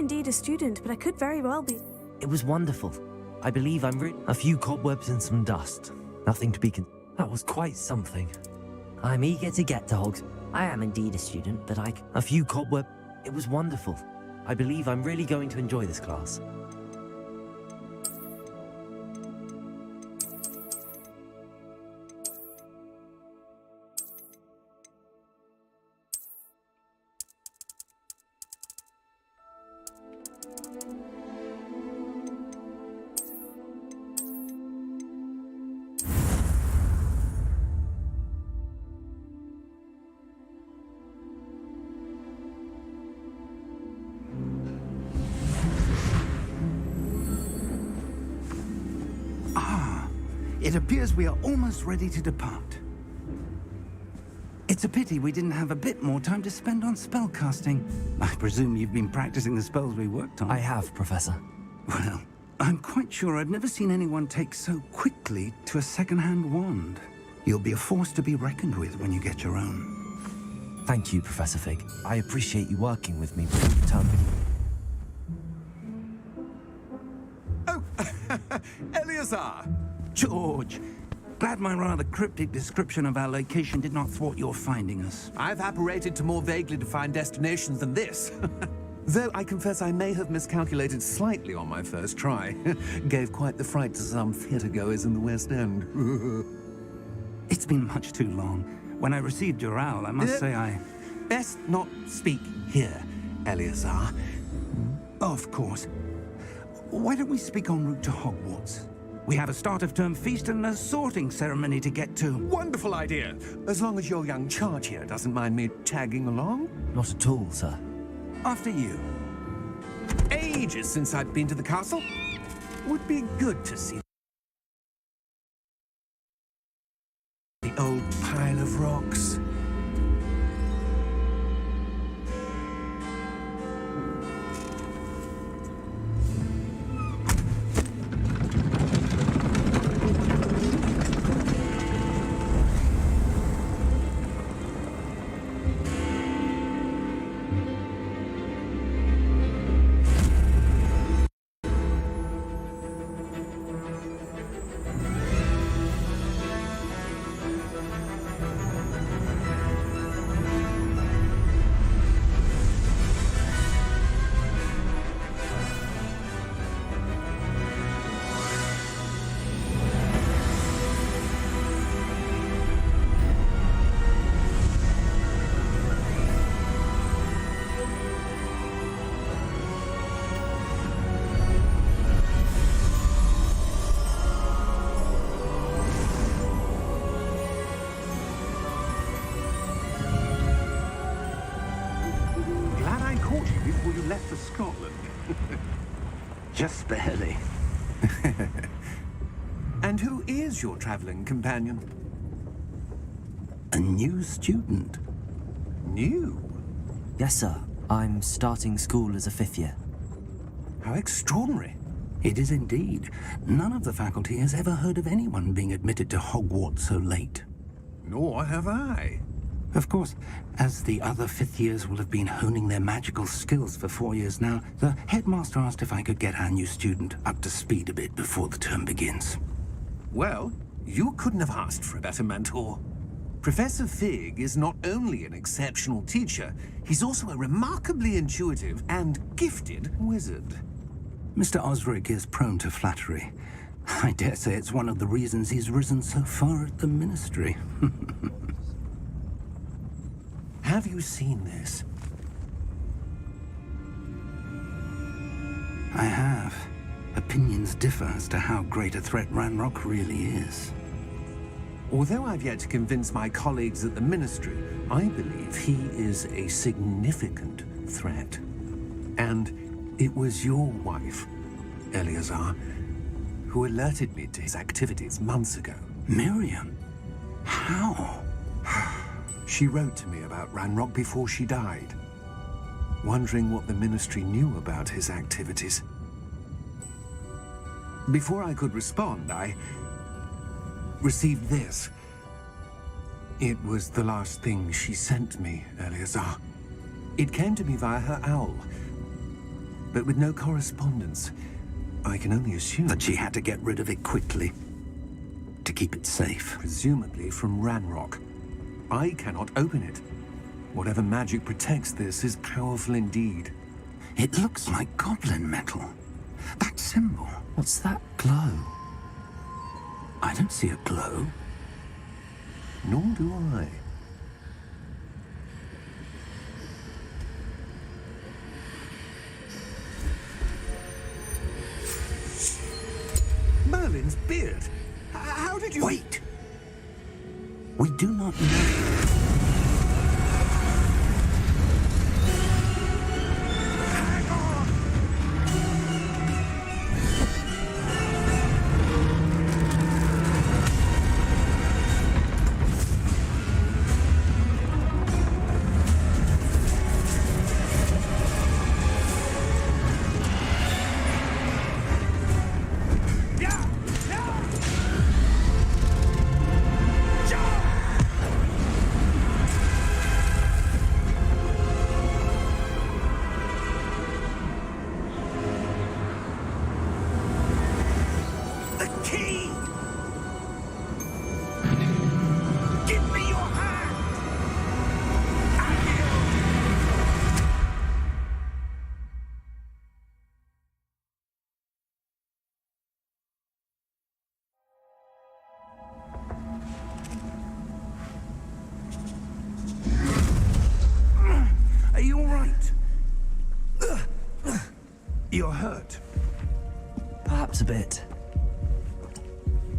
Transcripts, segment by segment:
indeed a student, but I could very well be. It was wonderful. I believe I'm a few cobwebs and some dust. Nothing to be That was quite something. I'm eager to get to Hogs. I am indeed a student, but a few cobweb... It was wonderful. I believe I'm really going to enjoy this class. It appears we are almost ready to depart. It's a pity we didn't have a bit more time to spend on spellcasting. I presume you've been practicing the spells we worked on. I have, Professor. Well, I'm quite sure I've never seen anyone take so quickly to a second-hand wand. You'll be a force to be reckoned with when you get your own. Thank you, Professor Fig. I appreciate you working with me before the term begins. Oh, Eleazar! George, glad my rather cryptic description of our location did not thwart your finding us. I've apparated to more vaguely defined destinations than this. Though I confess I may have miscalculated slightly on my first try. Gave quite the fright to some theatre-goers in the West End. It's been much too long. When I received your owl, I must say I... Best not speak here, Eleazar. Of course. Why don't we speak en route to Hogwarts? We have a start-of-term feast and a sorting ceremony to get to. Wonderful idea! As long as your young charge here doesn't mind me tagging along. Not at all, sir. After you. Ages since I've been to the castle. Would be good to see the old pile of rocks. Before you left for Scotland. Just barely. And who is your traveling companion? A new student. New? Yes, sir. I'm starting school as a 5th year. How extraordinary. It is indeed. None of the faculty has ever heard of anyone being admitted to Hogwarts so late. Nor have I. Of course, as the other 5th years will have been honing their magical skills for 4 years now, the headmaster asked if I could get our new student up to speed a bit before the term begins. Well, you couldn't have asked for a better mentor. Professor Fig is not only an exceptional teacher, he's also a remarkably intuitive and gifted wizard. Mr. Osric is prone to flattery. I dare say it's one of the reasons he's risen so far at the Ministry. Have you seen this? I have. Opinions differ as to how great a threat Ranrock really is. Although I've yet to convince my colleagues at the Ministry, I believe he is a significant threat. And it was your wife, Eleazar, who alerted me to his activities months ago. Miriam? How? She wrote to me about Ranrock before she died, wondering what the Ministry knew about his activities. Before I could respond, I received this. It was the last thing she sent me, Eleazar. It came to me via her owl. but with no correspondence. I can only assume That she had to get rid of it quickly to keep it safe. presumably from Ranrock. I cannot open it. Whatever magic protects this is powerful indeed. It looks like goblin metal. That symbol. What's that? Glow. I don't see a glow. Nor do I. Merlin's beard. How did you... Wait! We do not know. Are you all right? You're hurt. Perhaps a bit.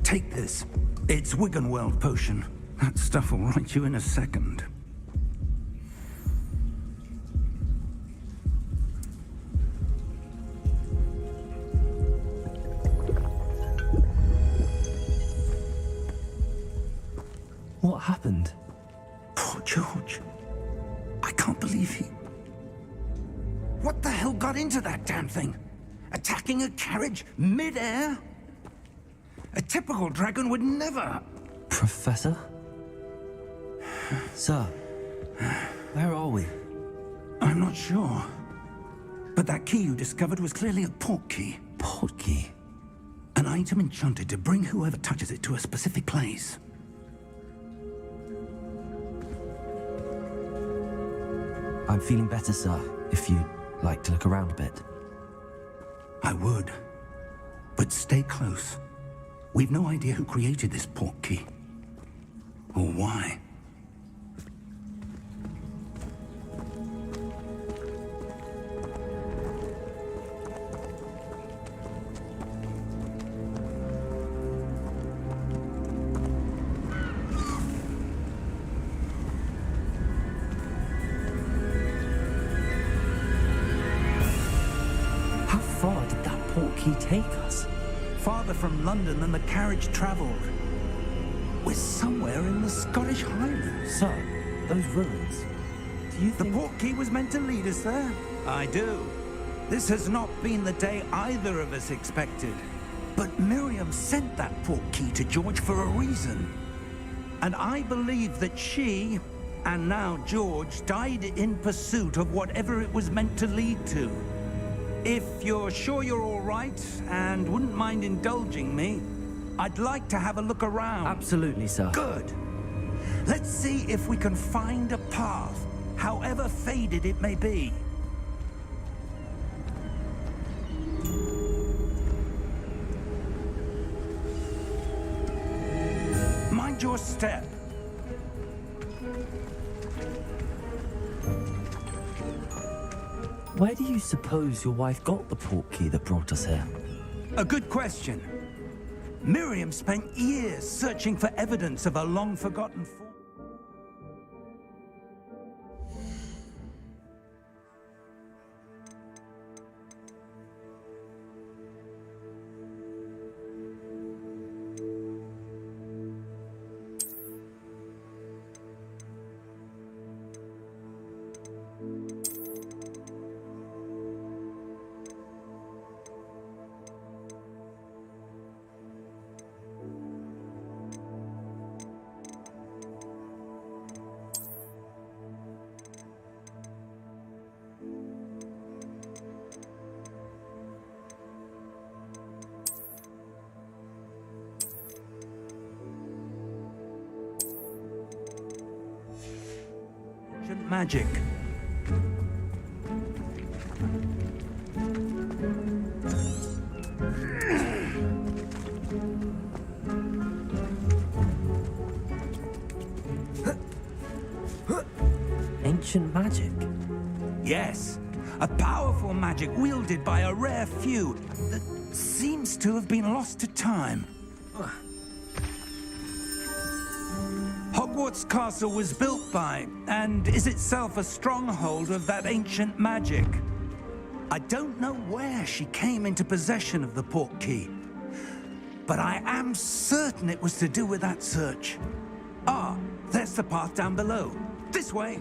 Take this. It's Wiggenweld potion. That stuff will right you in a second. What happened? Poor George. I can't believe he... What the hell got into that damn thing? Attacking a carriage mid-air? A typical dragon would never... Professor? Sir, where are we? I'm not sure. But that key you discovered was clearly a port key. Port key? An item enchanted to bring whoever touches it to a specific place. I'm feeling better, sir, if you'd like to look around a bit. I would. But stay close. We've no idea who created this port key. Or why. How far did that port key take us? Farther from London than the carriage travelled. We're somewhere in the Scottish Highlands. Sir, those ruins. Do you The think... port key was meant to lead us there? I do. This has not been the day either of us expected. But Miriam sent that port key to George for a reason. And I believe that she, and now George, died in pursuit of whatever it was meant to lead to. If you're sure you're all right and wouldn't mind indulging me, I'd like to have a look around. Absolutely, sir. Good. Let's see if we can find a path, however faded it may be. Mind your step. Where do you suppose your wife got the port key that brought us here? A good question. Miriam spent years searching for evidence of a long-forgotten form. ancient magic. Ancient magic? Yes, a powerful magic wielded by a rare few that seems to have been lost to time. Hogwarts Castle was built by, and is itself a stronghold of that ancient magic. I don't know where she came into possession of the portkey, but I am certain it was to do with that search. Ah, there's the path down below. This way.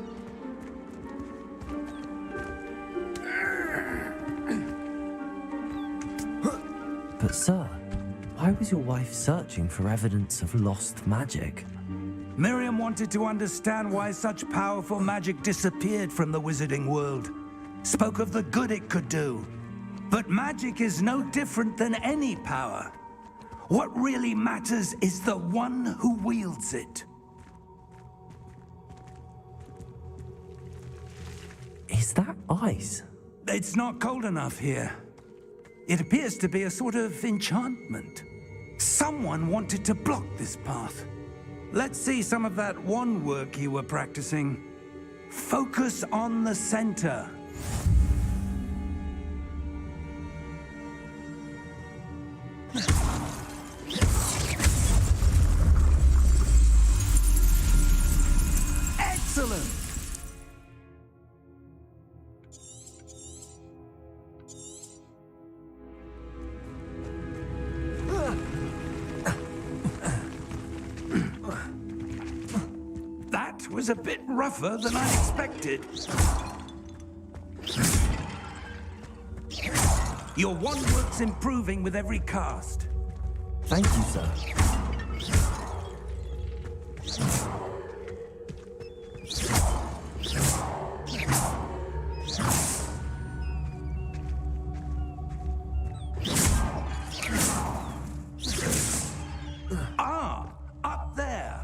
But sir, why was your wife searching for evidence of lost magic? Miriam wanted to understand why such powerful magic disappeared from the wizarding world. Spoke of the good it could do. But magic is no different than any power. What really matters is the one who wields it. Is that ice? It's not cold enough here. It appears to be a sort of enchantment. Someone wanted to block this path. Let's see some of that wand work you were practicing. Focus on the center. Excellent! That was a bit rougher than I expected. Your wand work's improving with every cast. Thank you, sir. Ah, up there.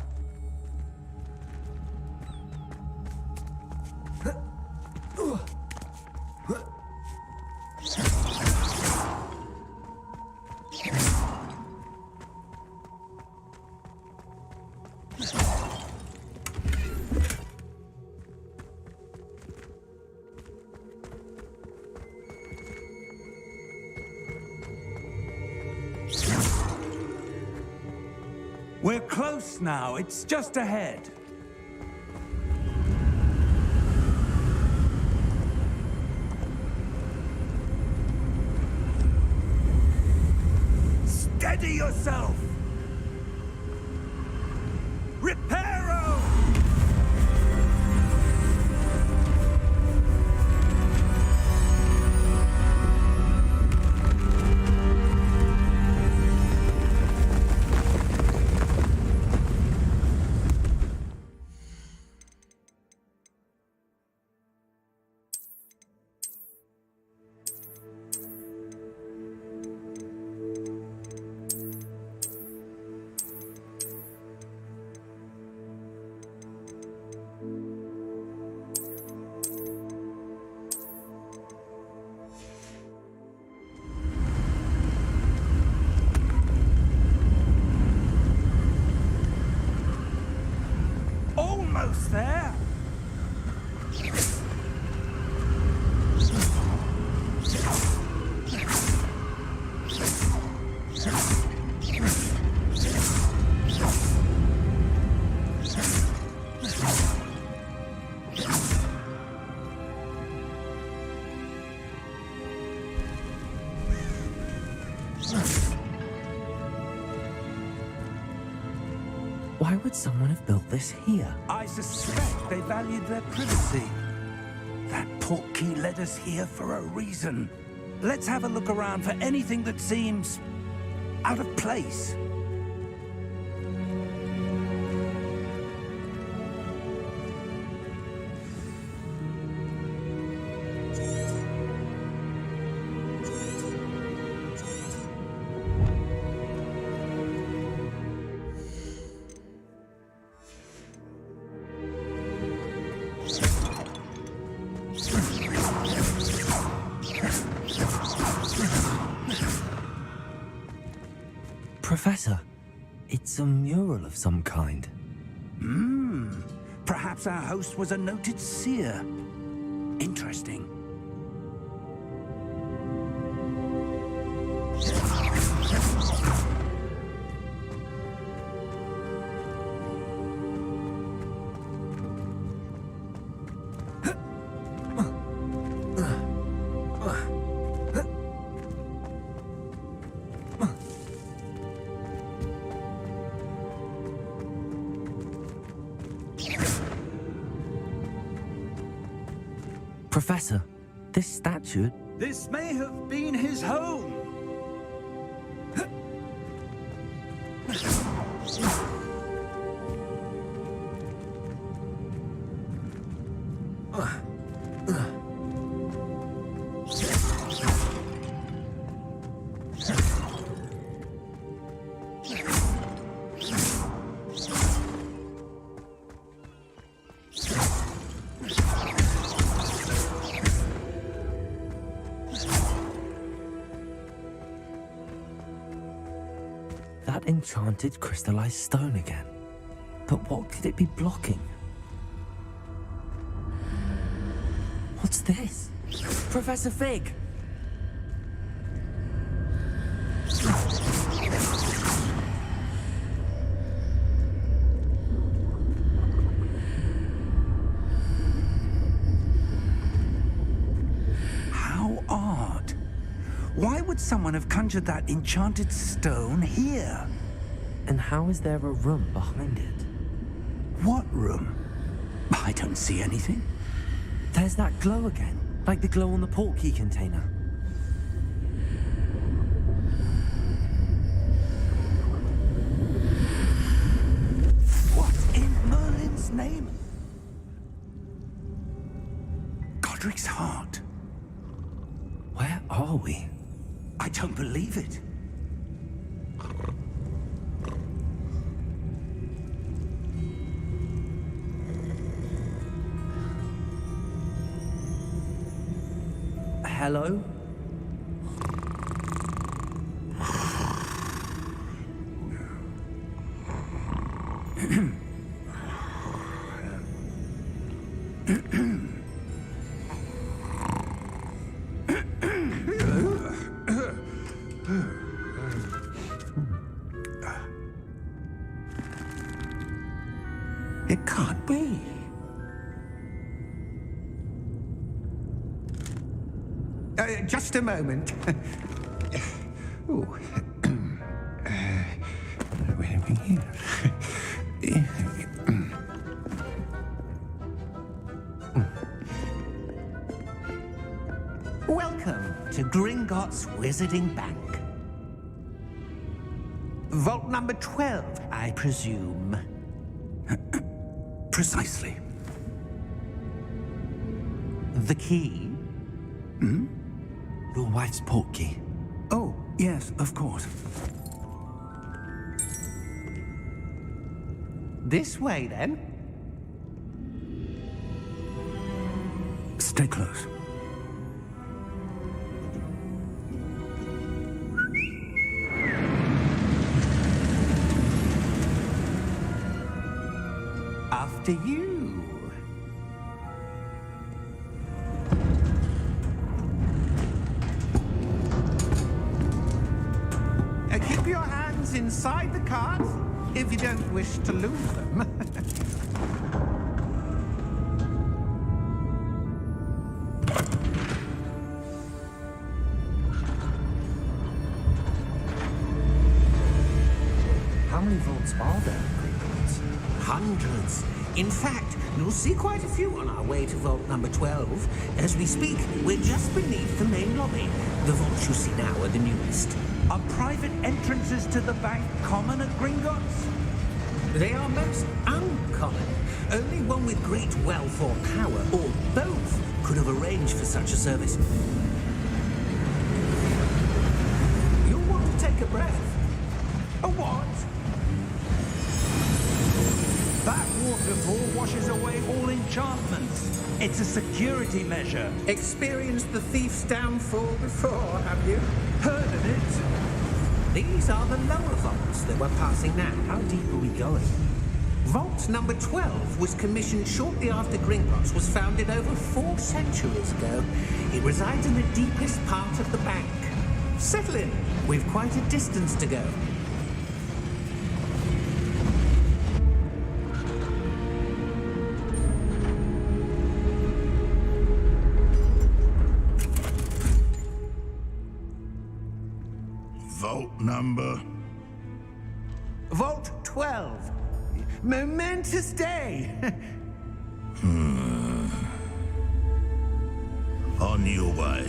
We're close now. It's just ahead. Steady yourself! Reparo! Almost there. Why would someone have built this here? I suspect they valued their privacy. That portkey led us here for a reason. Let's have a look around for anything that seems out of place. Professor, it's a mural of some kind. Perhaps our host was a noted seer. Interesting. Professor, this statue... This may have been his home. That enchanted crystallized stone again. But what could it be blocking? What's this? Professor Fig! How odd. Why would someone have conjured that enchanted stone here? And how is there a room behind it? What room? I don't see anything. There's that glow again, like the glow on the portkey container. What in Merlin's name? Godric's heart. Where are we? I don't believe it. Hello? It can't be. Just a moment. Ooh. Where are we here? Welcome to Gringotts Wizarding Bank. Vault number 12, I presume. Precisely. The key? Your wife's portkey. Oh, yes, of course. This way, then. Stay close. After you. Keep your hands inside the cart if you don't wish to lose them. How many vaults are there in Gringotts? Hundreds. In fact, you'll see quite a few on our way to vault number 12. As we speak, we're just beneath the main lobby. The vaults you see now are the newest. Are private entrances to the bank common at Gringotts? They are most uncommon. Only one with great wealth or power, or both, could have arranged for such a service. You'll want to take a breath. A what? That waterfall washes away all enchantments. It's a security measure. Experienced the thief's downfall before, have you? Heard of it? These are the lower vaults that we're passing now. How deep are we going? Vault number 12 was commissioned shortly after Gringotts was founded over 4 centuries ago. It resides in the deepest part of the bank. Settle in. We've quite a distance to go. Vault number? Vault 12. Momentous day. On your way.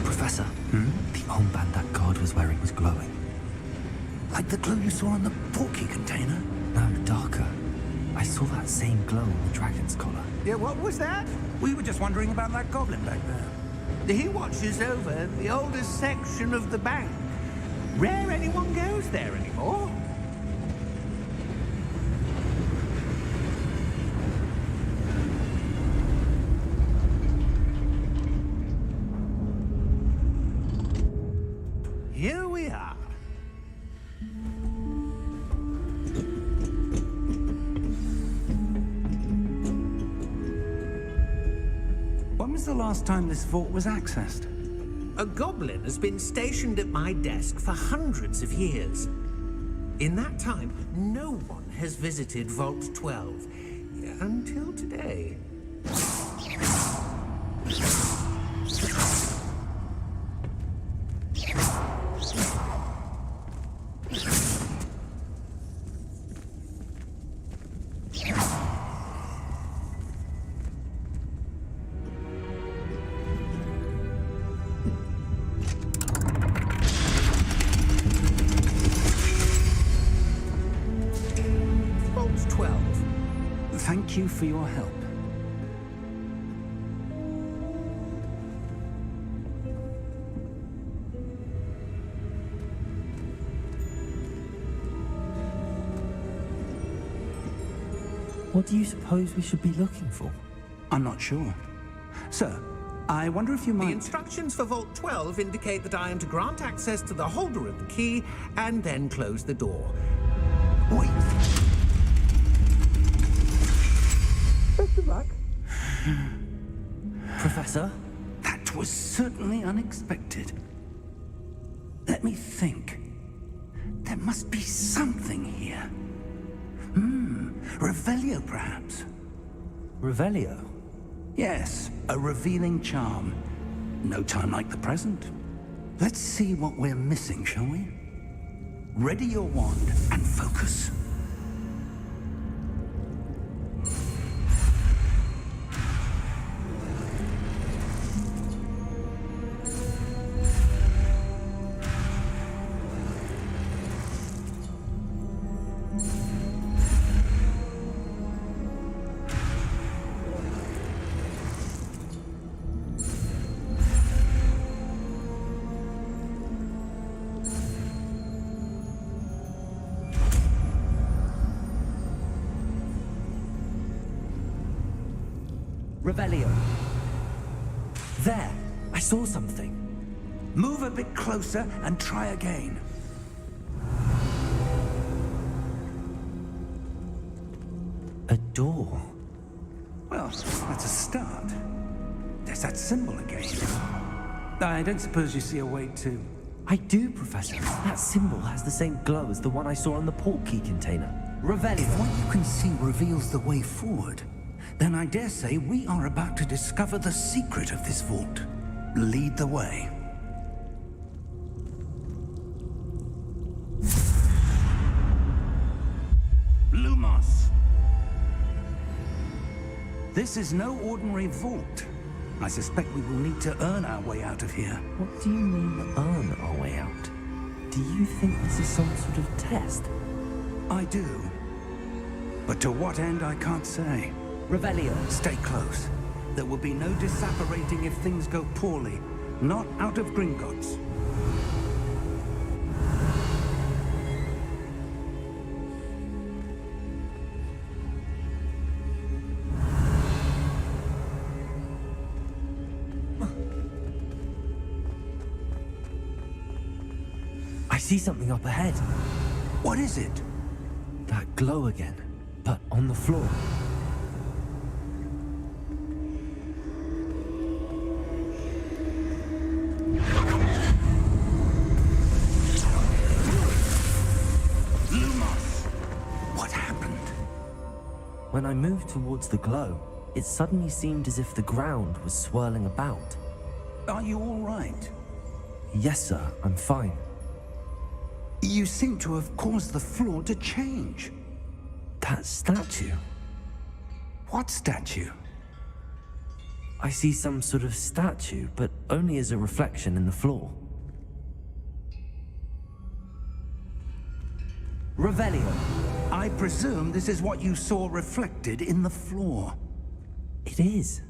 Professor, the armband that guard was wearing was glowing. Like the glow you saw on the porky container? No, darker. I saw that same glow on the dragon's collar. Yeah, what was that? We were just wondering about that goblin back there. He watches over the oldest section of the bank. Rare anyone goes there anymore. Here we are. When was the last time this vault was accessed? A goblin has been stationed at my desk for hundreds of years. In that time, no one has visited Vault 12 until today. Vault 12. Thank you for your help. What do you suppose we should be looking for? I'm not sure. Sir, I wonder if you The might... instructions for Vault 12 indicate that I am to grant access to the holder of the key and then close the door. Wait. Best of luck. Professor? That was certainly unexpected. Let me think. There must be something here. Revelio, perhaps? Revelio? Yes, a revealing charm. No time like the present. Let's see what we're missing, shall we? Ready your wand and focus. Revelio. There! I saw something. Move a bit closer and try again. A door. Well, that's a start. There's that symbol again. I don't suppose you see a way to... I do, Professor. That symbol has the same glow as the one I saw on the port key container. Revelio. If what you can see reveals the way forward, then I dare say we are about to discover the secret of this vault. Lead the way. Lumos. This is no ordinary vault. I suspect we will need to earn our way out of here. What do you mean, earn our way out? Do you think this is some sort of test? I do. But to what end, I can't say. Revelio. Stay close. There will be no disapparating if things go poorly. Not out of Gringotts. I see something up ahead. What is it? That glow again, but on the floor. Lumos! What happened? When I moved towards the glow, it suddenly seemed as if the ground was swirling about. Are you all right? Yes, sir, I'm fine. You seem to have caused the floor to change. That statue. What statue? I see some sort of statue, but only as a reflection in the floor. Revelio. I presume this is what you saw reflected in the floor. It is.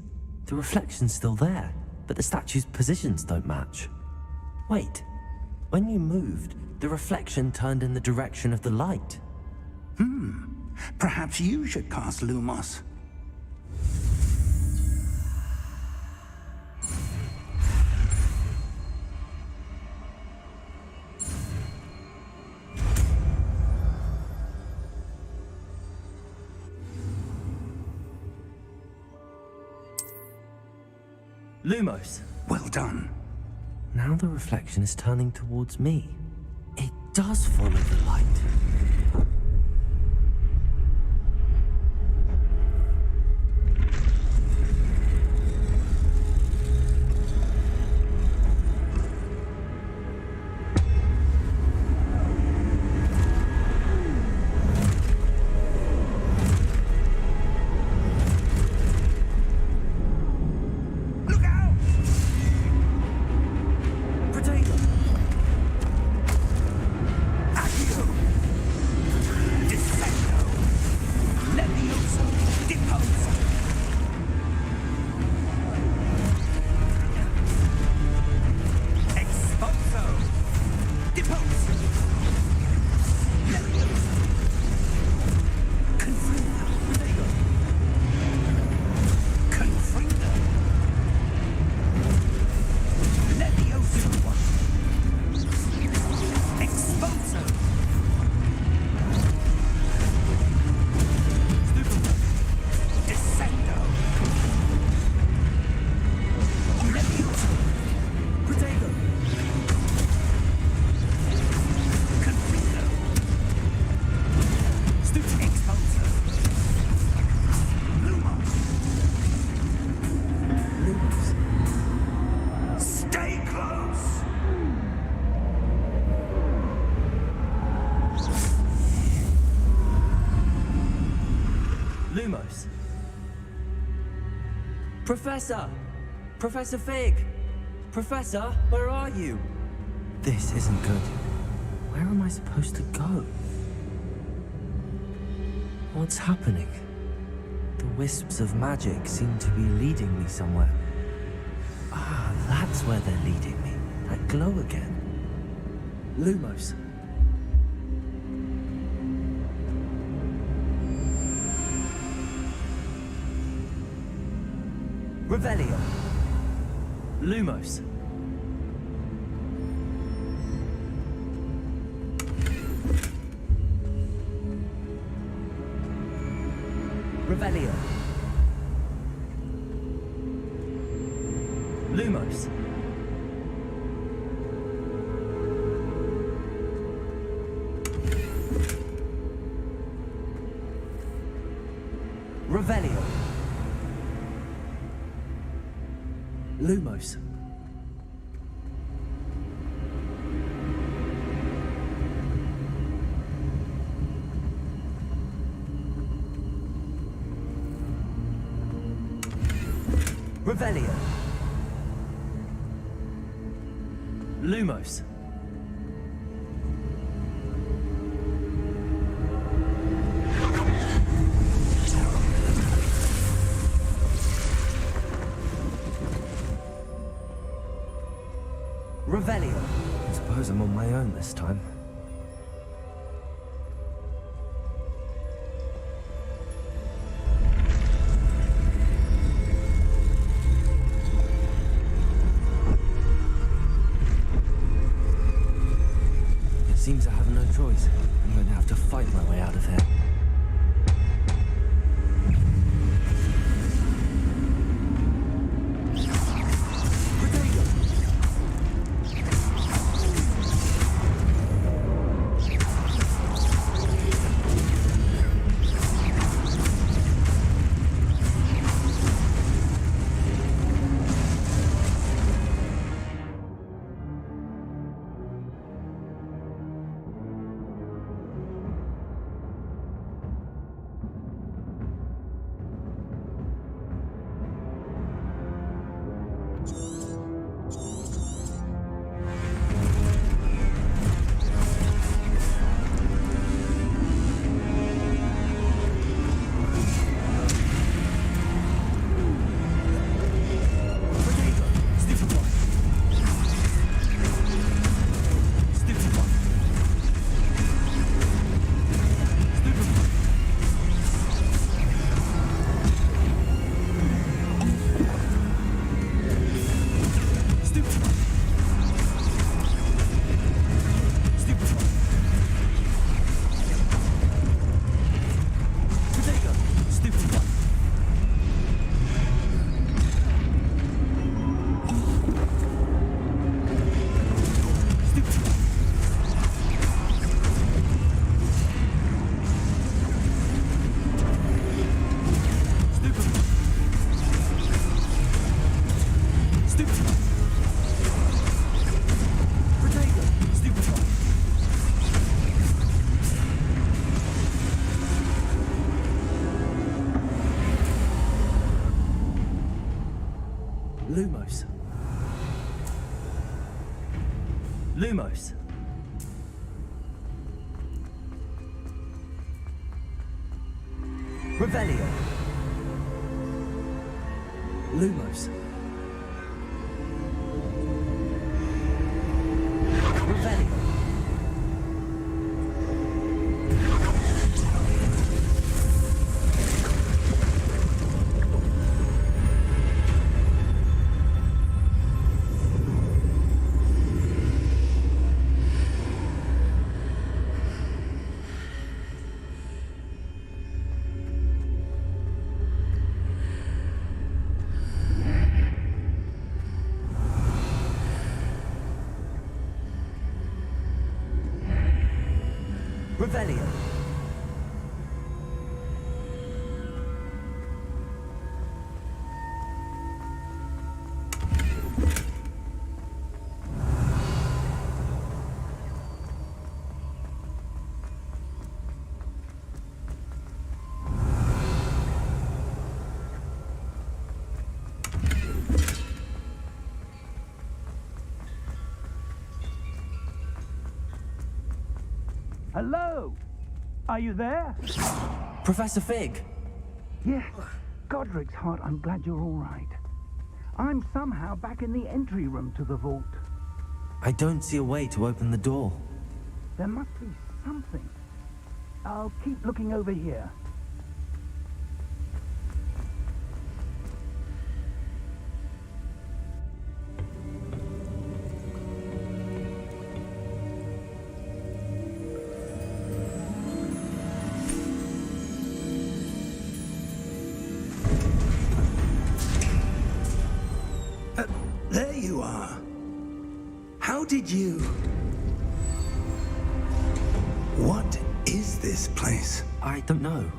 The reflection's still there, but the statue's positions don't match. Wait. When you moved, the reflection turned in the direction of the light. Perhaps you should cast Lumos. Lumos. Well done. Now the reflection is turning towards me. It does follow the light. Look out! Potato! Accio! Descendo! Levioso! Deposo! Exposo! Deposo! Levioso! Confringo! Confringo! Levioso! Exposo! Descendo! Levioso! Potato! Confringo! Exposo! Lumos! Lumos. Stay close! Lumos. Professor! Professor Fig! Professor, where are you? This isn't good. Where am I supposed to go? What's happening? The wisps of magic seem to be leading me somewhere. Ah, that's where they're leading me. That glow again. Lumos. Revelio. Lumos. Revelio. Lumos. Revelio. Lumos. Revelio. Lumos. Revelio. I suppose I'm on my own this time. It seems I have no choice. I'm going to have to fight my way out of here. Lumos. Lumos. Revelio. Lumos. Revelio. Revelio. Hello? Are you there? Professor Fig. Yes. Godric's heart, I'm glad you're all right. I'm somehow back in the entry room to the vault. I don't see a way to open the door. There must be something. I'll keep looking over here. There you are. How did you... What is this place? I don't know.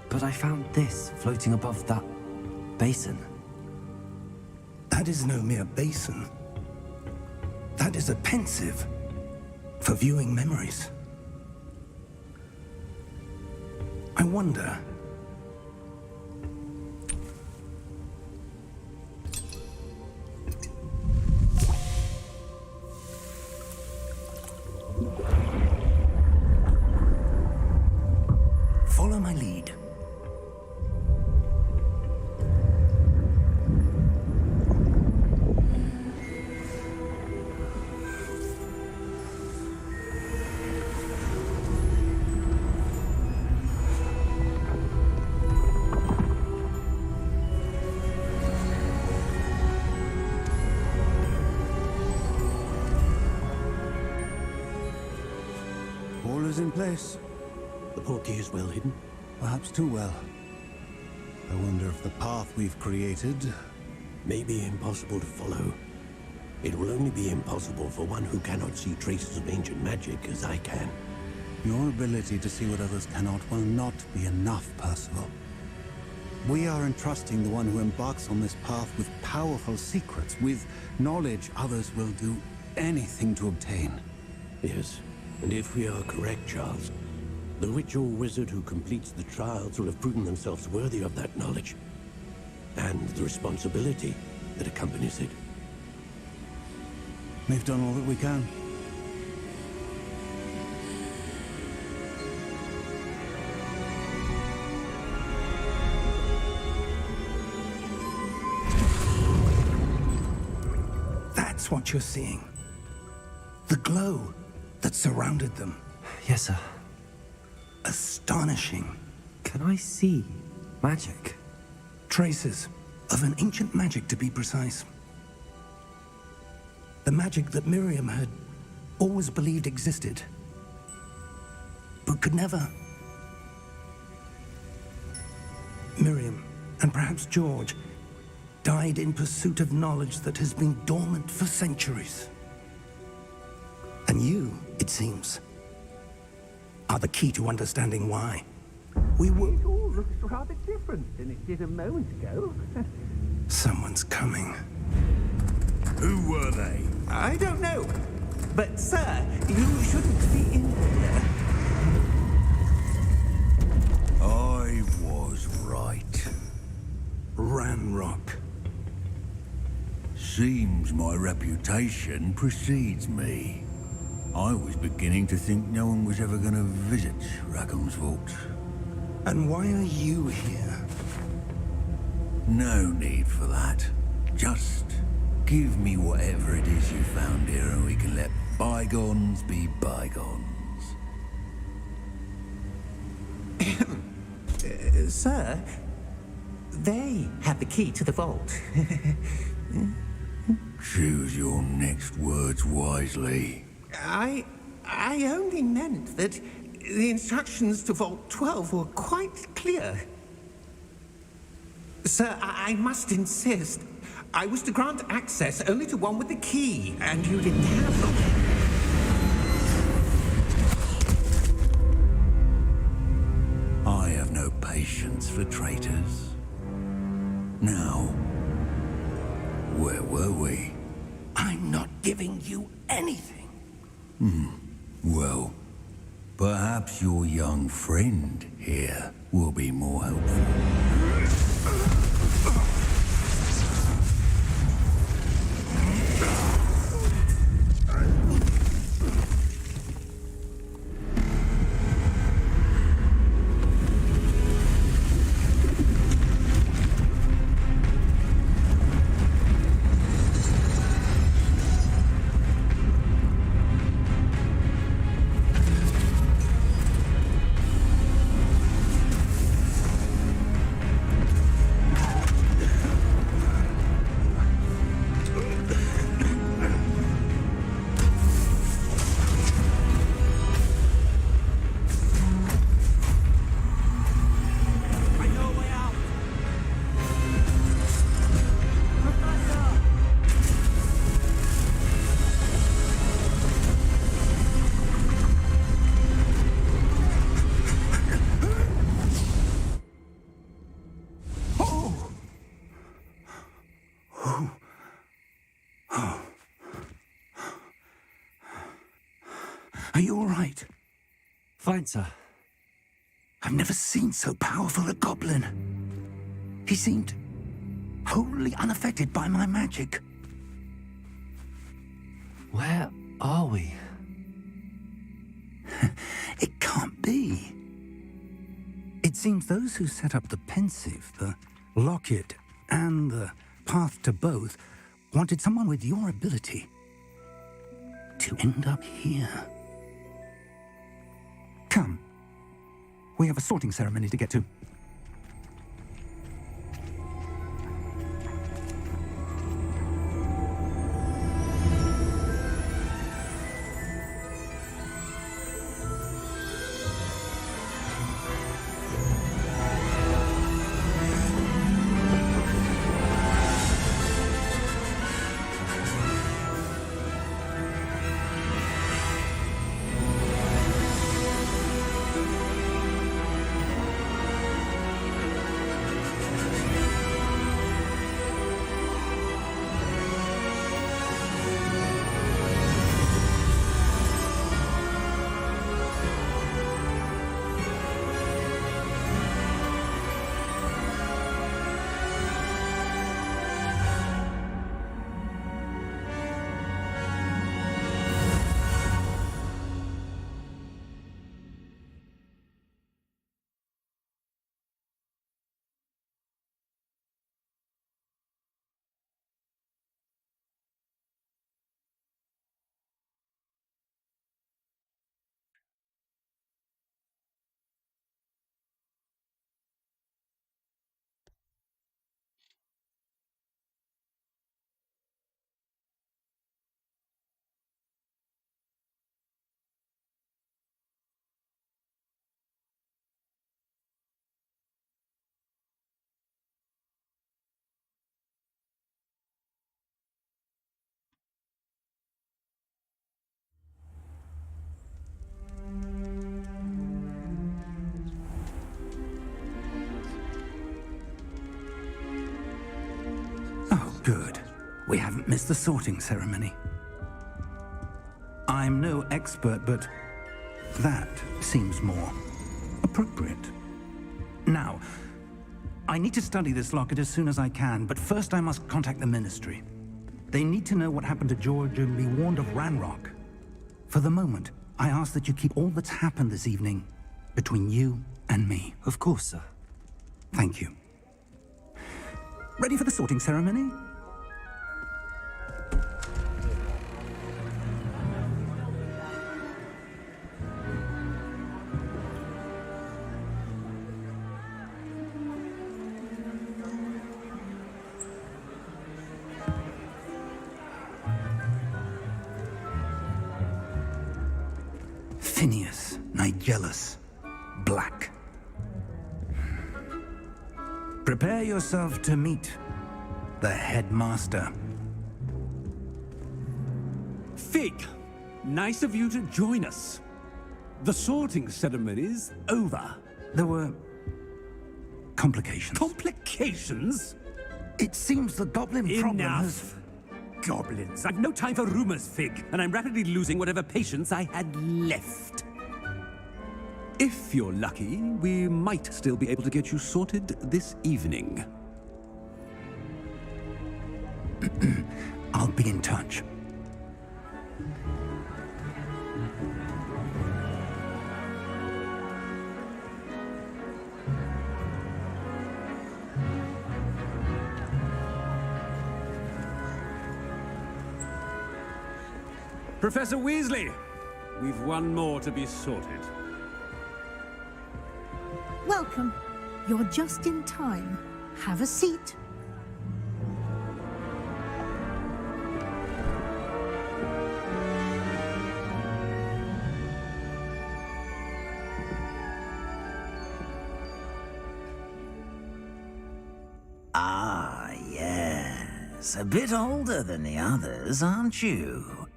But I found this floating above that basin. That is no mere basin. That is a pensive for viewing memories. I wonder... Follow my lead. place. The portkey is well hidden. Perhaps too well. I wonder if the path we've created... may be impossible to follow. It will only be impossible for one who cannot see traces of ancient magic as I can. Your ability to see what others cannot will not be enough, Percival. We are entrusting the one who embarks on this path with powerful secrets, with knowledge others will do anything to obtain. Yes, and if we are correct, Charles, the witch or wizard who completes the trials will have proven themselves worthy of that knowledge, and the responsibility that accompanies it. We've done all that we can. That's what you're seeing. The glow that surrounded them. Yes, sir. Astonishing. Can I see magic? Traces of an ancient magic, to be precise. The magic that Miriam had always believed existed, but could never. Miriam, and perhaps George, died in pursuit of knowledge that has been dormant for centuries. And you, it seems, are the key to understanding why. We will... It all looks rather different than it did a moment ago. Someone's coming. Who were they? I don't know. But, sir, you shouldn't be in here. I was right. Ranrock. Seems my reputation precedes me. I was beginning to think no one was ever going to visit Rackham's vault. And why are you here? No need for that. Just give me whatever it is you found here and we can let bygones be bygones. Sir, they have the key to the vault. Choose your next words wisely. I only meant that the instructions to Vault 12 were quite clear. Sir, I must insist. I was to grant access only to one with the key, and you didn't have them. I have no patience for traitors. Now, where were we? I'm not giving you anything. Well, perhaps your young friend here will be more helpful. Are you all right? Fine, sir. I've never seen so powerful a goblin. He seemed wholly unaffected by my magic. Where are we? It can't be. It seems those who set up the pensive, the locket, and the path to both wanted someone with your ability to end up here. Come. We have a sorting ceremony to get to. Good. We haven't missed the sorting ceremony. I'm no expert, but that seems more appropriate. Now, I need to study this locket as soon as I can, but first I must contact the Ministry. They need to know what happened to George and be warned of Ranrock. For the moment, I ask that you keep all that's happened this evening between you and me. Of course, sir. Thank you. Ready for the sorting ceremony? Phineas, Nigellus, Black. Prepare yourself to meet the headmaster. Fig, nice of you to join us. The sorting ceremony's over. There were complications. Complications? It seems the goblin problem has... Enough! Goblins. I've no time for rumors, Fig, and I'm rapidly losing whatever patience I had left. If you're lucky, we might still be able to get you sorted this evening. I'll be in touch. Professor Weasley, we've one more to be sorted. Welcome. You're just in time. Have a seat. Ah, yes. A bit older than the others, aren't you?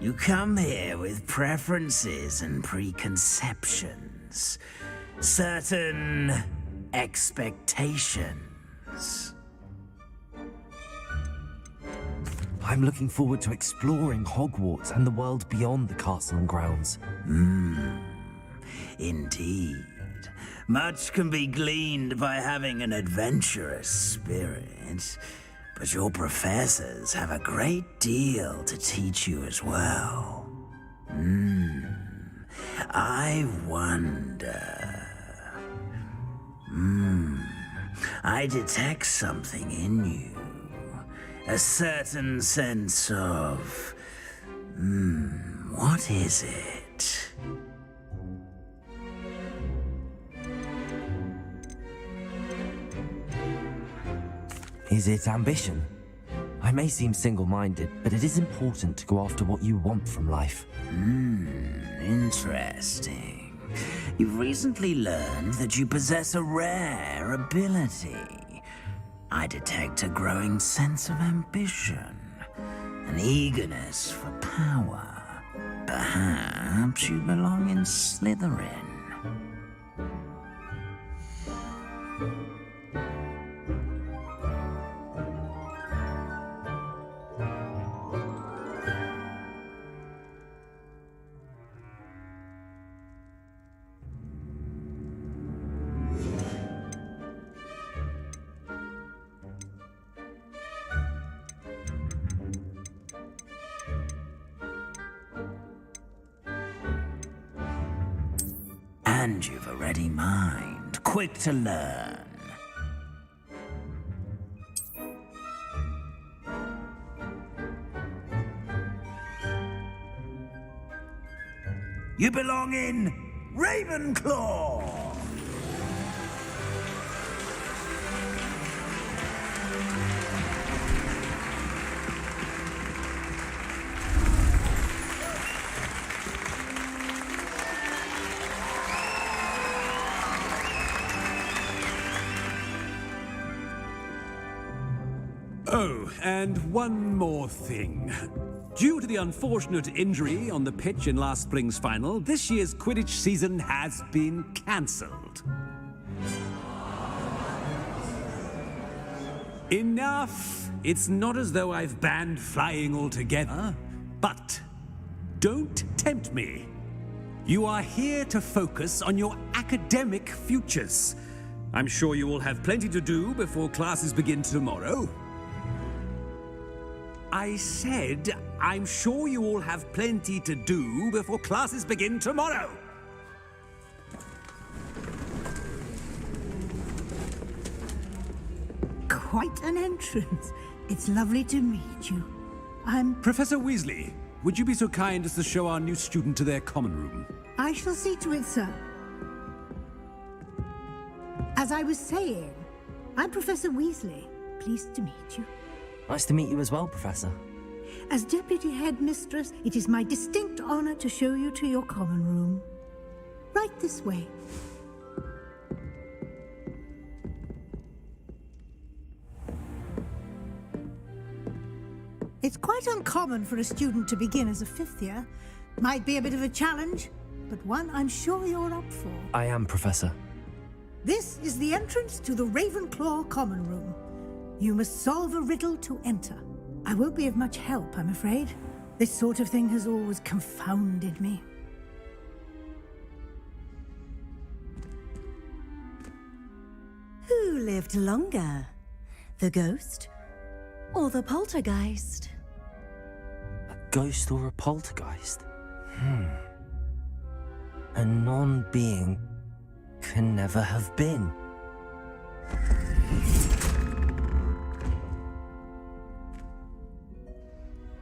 You come here with preferences and preconceptions. Certain expectations. I'm looking forward to exploring Hogwarts and the world beyond the castle and grounds. Indeed. Much can be gleaned by having an adventurous spirit, but your professors have a great deal to teach you as well. I wonder... I detect something in you. A certain sense of... what is it? Is it ambition? I may seem single-minded, but it is important to go after what you want from life. Interesting. You've recently learned that you possess a rare ability. I detect a growing sense of ambition, an eagerness for power. Perhaps you belong in Slytherin. And you've a ready mind, quick to learn. You belong in Ravenclaw! Oh, and one more thing. Due to the unfortunate injury on the pitch in last spring's final, this year's Quidditch season has been cancelled. Enough! It's not as though I've banned flying altogether, but don't tempt me. You are here to focus on your academic futures. I'm sure you will have plenty to do before classes begin tomorrow. I said, I'm sure you all have plenty to do before classes begin tomorrow. Quite an entrance. It's lovely to meet you. I'm... Professor Weasley, would you be so kind as to show our new student to their common room? I shall see to it, sir. As I was saying, I'm Professor Weasley. Pleased to meet you. Nice to meet you as well, Professor. As Deputy Headmistress, it is my distinct honor to show you to your common room. Right this way. It's quite uncommon for a student to begin as a fifth year. Might be a bit of a challenge, but one I'm sure you're up for. I am, Professor. This is the entrance to the Ravenclaw Common Room. You must solve a riddle to enter. I won't be of much help, I'm afraid. This sort of thing has always confounded me. Who lived longer? The ghost or the poltergeist? A ghost or a poltergeist? A non-being can never have been.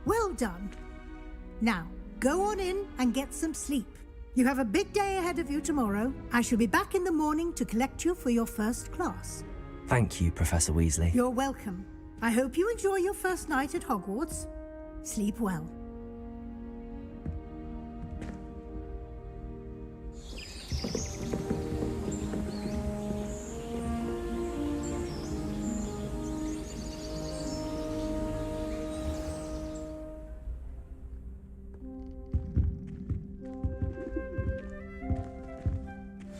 Well done. Now, go on in and get some sleep. You have a big day ahead of you tomorrow. I shall be back in the morning to collect you for your first class. Thank you, Professor Weasley. You're welcome. I hope you enjoy your first night at Hogwarts. Sleep well.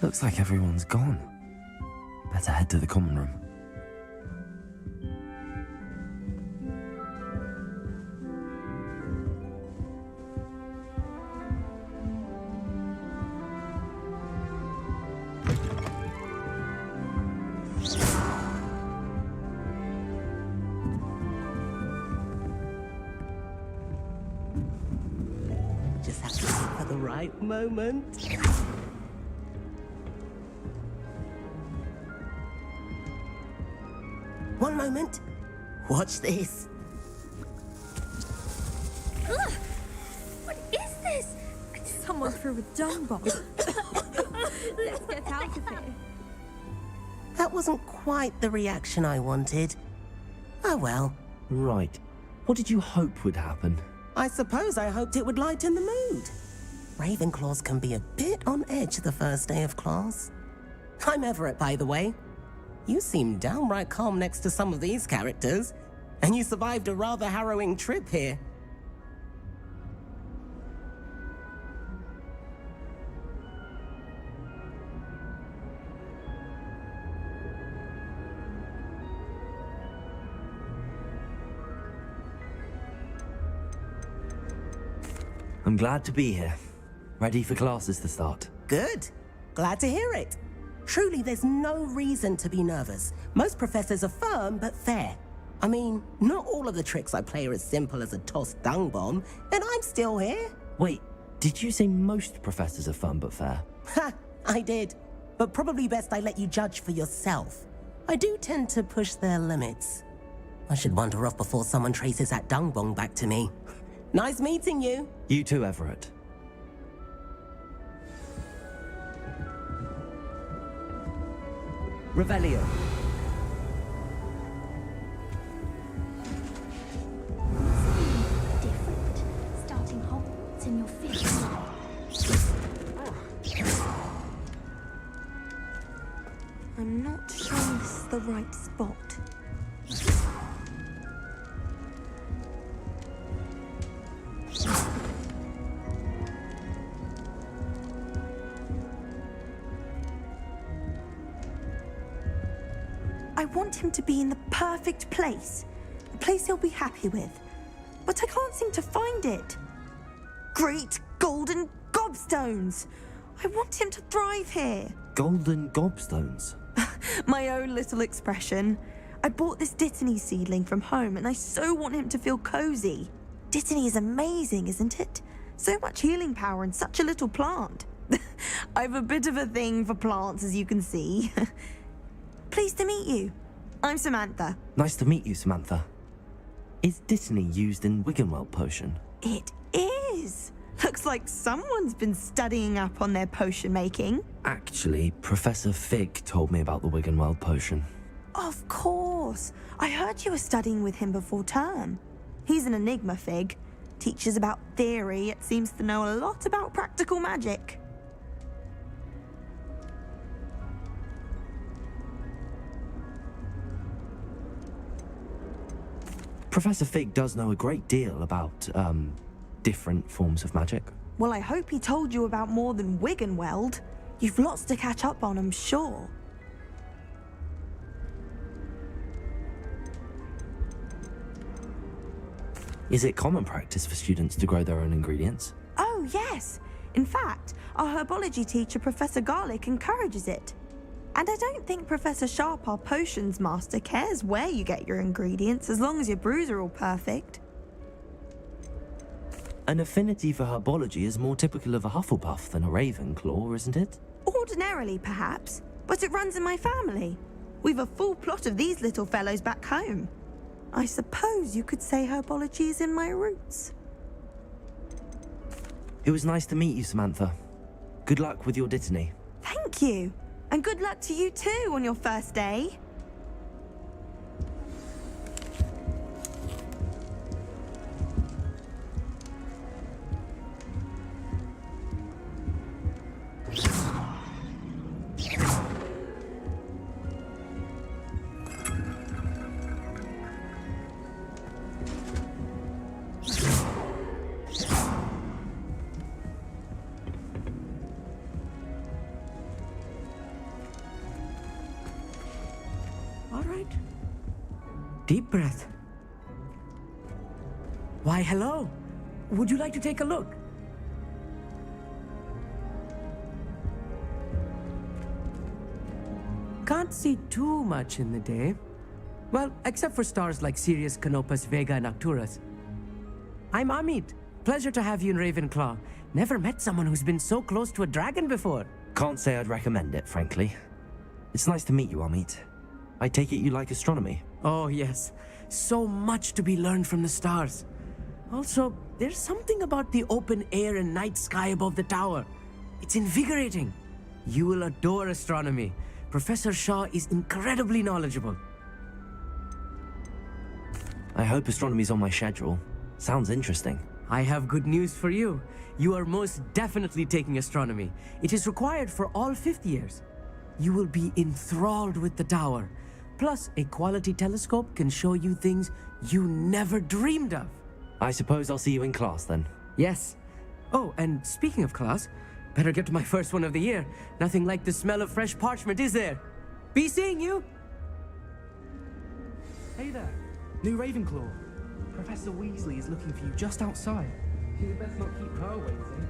Looks like everyone's gone. Better head to the common room. Just have to wait for the right moment. One moment. Watch this. Ugh! What is this? Someone threw a dung bomb. Let's get out of here. That wasn't quite the reaction I wanted. Oh well. Right. What did you hope would happen? I suppose I hoped it would lighten the mood. Ravenclaws can be a bit on edge the first day of class. I'm Everett, by the way. You seem downright calm next to some of these characters, and you survived a rather harrowing trip here. I'm glad to be here. Ready for classes to start. Good. Glad to hear it. Truly, there's no reason to be nervous. Most professors are firm but fair. I mean, not all of the tricks I play are as simple as a tossed dung bomb, and I'm still here. Wait, did you say most professors are fun but fair? Ha! I did. But probably best I let you judge for yourself. I do tend to push their limits. I should wander off before someone traces that dung bomb back to me. Nice meeting you. You too, Everett. Revelio. Different. Starting Hogwarts in your fifth year. I'm not sure this is the right spot. I want him to be in the perfect place. A place he'll be happy with. But I can't seem to find it. Great golden gobstones! I want him to thrive here. Golden gobstones? My own little expression. I bought this Dittany seedling from home and I so want him to feel cozy. Dittany is amazing, isn't it? So much healing power in such a little plant. I've a bit of a thing for plants, as you can see. Pleased to meet you. I'm Samantha. Nice to meet you, Samantha. Is Dittany used in Wiggenweld potion? It is. Looks like someone's been studying up on their potion making. Actually, Professor Fig told me about the Wiggenweld potion. Of course. I heard you were studying with him before term. He's an enigma, Fig. Teaches about theory, yet seems to know a lot about practical magic. Professor Fig does know a great deal about, different forms of magic. Well, I hope he told you about more than Wiggenweld. You've lots to catch up on, I'm sure. Is it common practice for students to grow their own ingredients? Oh, yes. In fact, our herbology teacher, Professor Garlick, encourages it. And I don't think Professor Sharp, our potions master, cares where you get your ingredients as long as your brews are all perfect. An affinity for herbology is more typical of a Hufflepuff than a Ravenclaw, isn't it? Ordinarily, perhaps, but it runs in my family. We've a full plot of these little fellows back home. I suppose you could say herbology is in my roots. It was nice to meet you, Samantha. Good luck with your Dittany. Thank you. And good luck to you too on your first day. All right. Deep breath. Why, hello. Would you like to take a look? Can't see too much in the day. Well, except for stars like Sirius, Canopus, Vega, and Arcturus. I'm Amit. Pleasure to have you in Ravenclaw. Never met someone who's been so close to a dragon before. Can't say I'd recommend it, frankly. It's nice to meet you, Amit. I take it you like astronomy? Oh, yes. So much to be learned from the stars. Also, there's something about the open air and night sky above the tower. It's invigorating. You will adore astronomy. Professor Shaw is incredibly knowledgeable. I hope astronomy's on my schedule. Sounds interesting. I have good news for you. You are most definitely taking astronomy. It is required for all 5th years. You will be enthralled with the tower. Plus, a quality telescope can show you things you never dreamed of. I suppose I'll see you in class then. Yes. Oh, and speaking of class, better get to my first one of the year. Nothing like the smell of fresh parchment, is there? Be seeing you! Hey there, new Ravenclaw. Professor Weasley is looking for you just outside. You'd best not keep her waiting.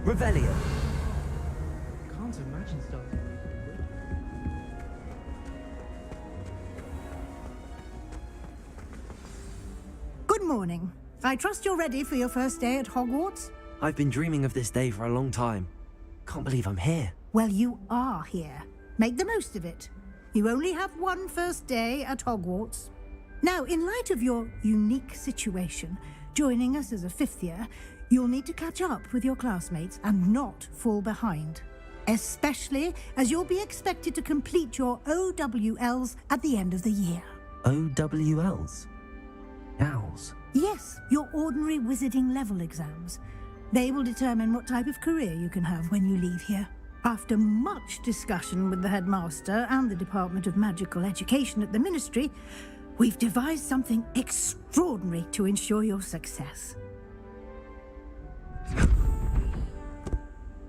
Revelio. Can't imagine starting. morning. I trust you're ready for your first day at Hogwarts? I've been dreaming of this day for a long time. Can't believe I'm here. Well, you are here. Make the most of it. You only have one first day at Hogwarts. Now, in light of your unique situation, joining us as a fifth year, you'll need to catch up with your classmates and not fall behind. Especially as you'll be expected to complete your OWLs at the end of the year. OWLs? Owls? Yes, your ordinary wizarding level exams. They will determine what type of career you can have when you leave here. After much discussion with the headmaster and the Department of Magical Education at the Ministry, we've devised something extraordinary to ensure your success.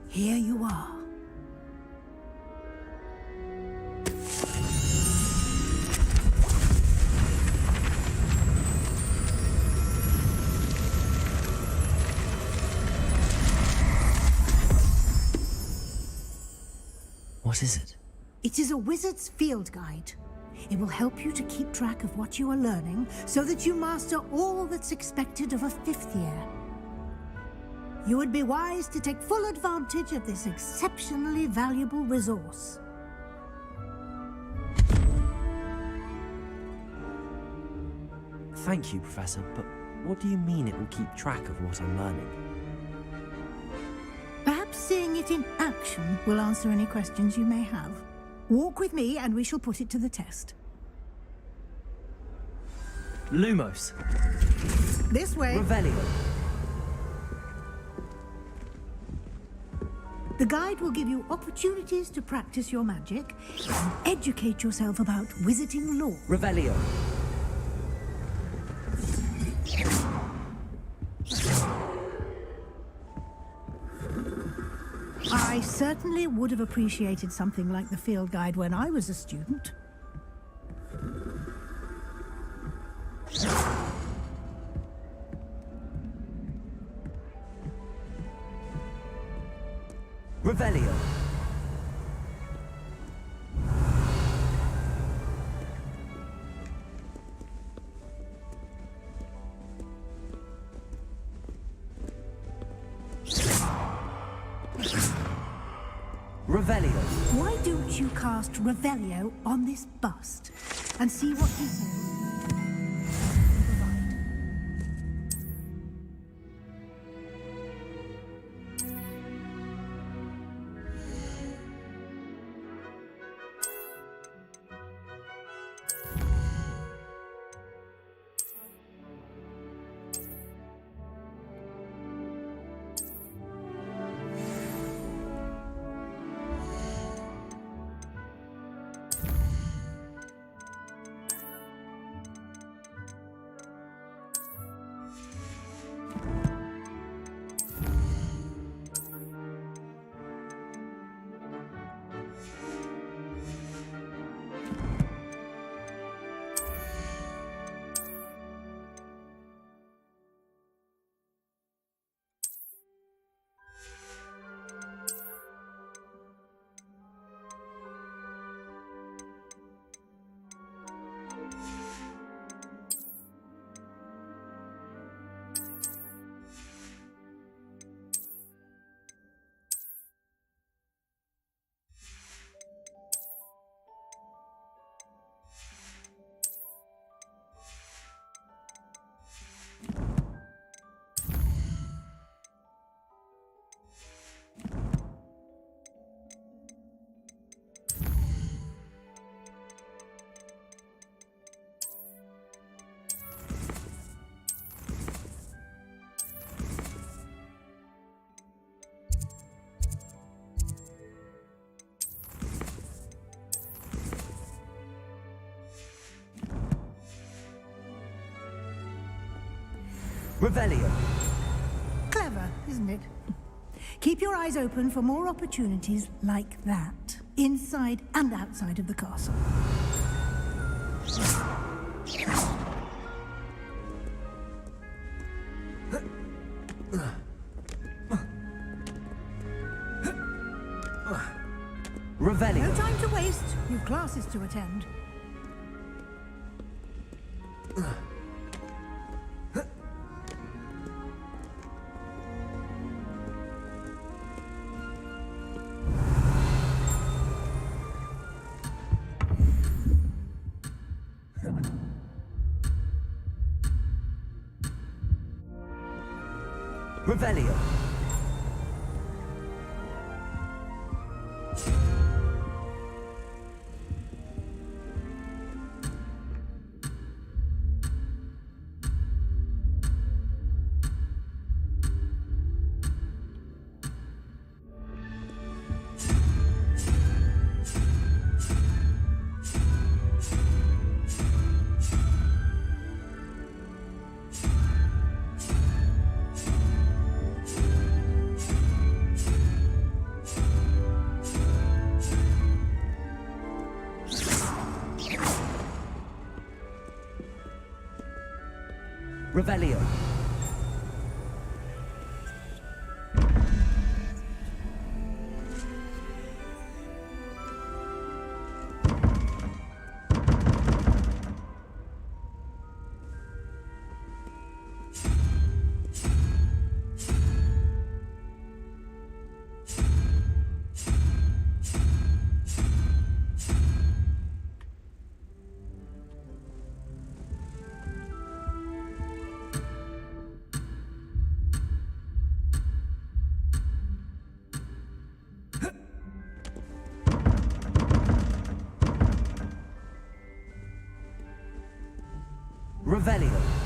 Here you are. What is it? It is a wizard's field guide. It will help you to keep track of what you are learning so that you master all that's expected of a fifth year. You would be wise to take full advantage of this exceptionally valuable resource. Thank you, Professor, but what do you mean it will keep track of what I'm learning? Perhaps seeing it in action will answer any questions you may have. Walk with me and we shall put it to the test. Lumos. This way. Revelio. The guide will give you opportunities to practice your magic and educate yourself about wizarding lore. Revelio. I certainly would have appreciated something like the field guide when I was a student. Revelio. Revelio. Why don't you cast Revelio on this bust and see what details Revelio. Clever, isn't it? Keep your eyes open for more opportunities like that, inside and outside of the castle. Revelio. No time to waste. You've classes to attend. Revelio. Revelio. Revelio.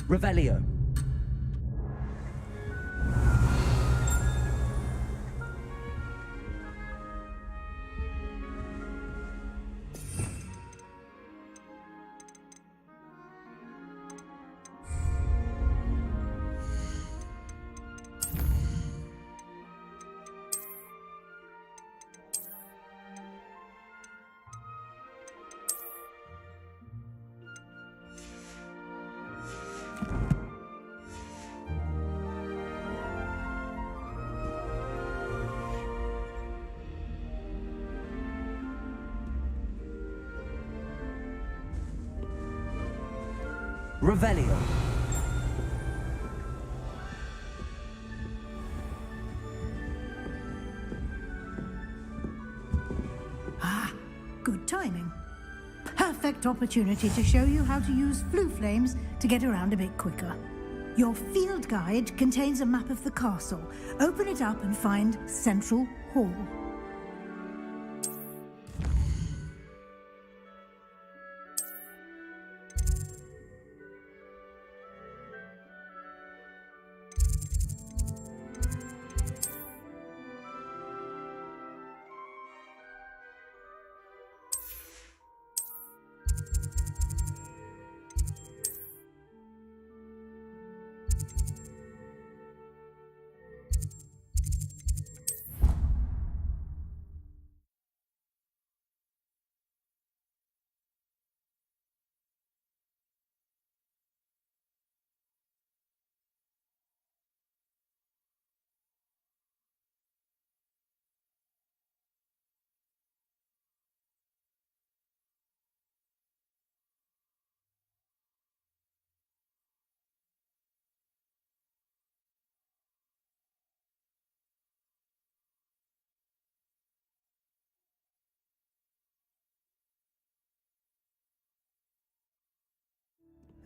Revelio. Revelio. Good timing. Perfect opportunity to show you how to use flue flames to get around a bit quicker. Your field guide contains a map of the castle. Open it up and find Central Hall.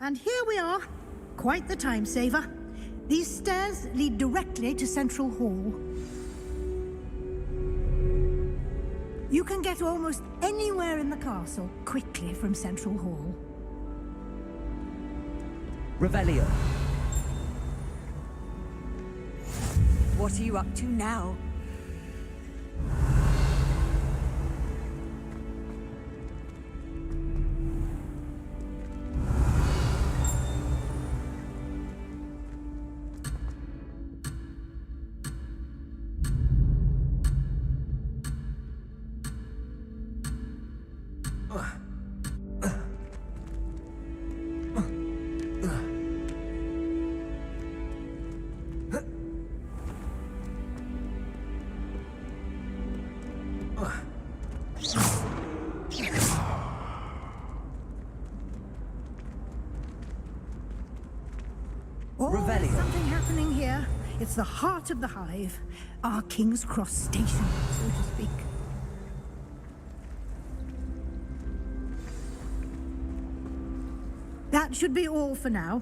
And here we are. Quite the time saver. These stairs lead directly to Central Hall. You can get almost anywhere in the castle quickly from Central Hall. Revelio. What are you up to now? There's something happening here. It's the heart of the hive. Our King's Cross station, so to speak. That should be all for now.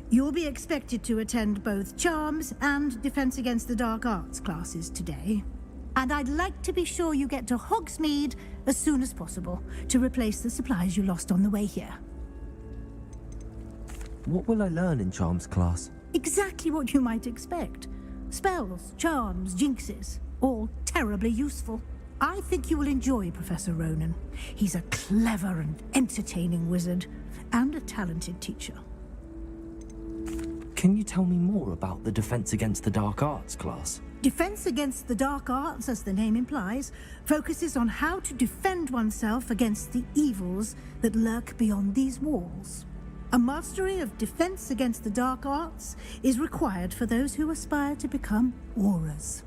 You'll be expected to attend both Charms and Defense Against the Dark Arts classes today. And I'd like to be sure you get to Hogsmeade as soon as possible to replace the supplies you lost on the way here. What will I learn in Charms class? Exactly what you might expect. Spells, charms, jinxes, all terribly useful. I think you will enjoy Professor Ronan. He's a clever and entertaining wizard, and a talented teacher. Can you tell me more about the Defense Against the Dark Arts class? Defense Against the Dark Arts, as the name implies, focuses on how to defend oneself against the evils that lurk beyond these walls. A mastery of Defense Against the Dark Arts is required for those who aspire to become Aurors.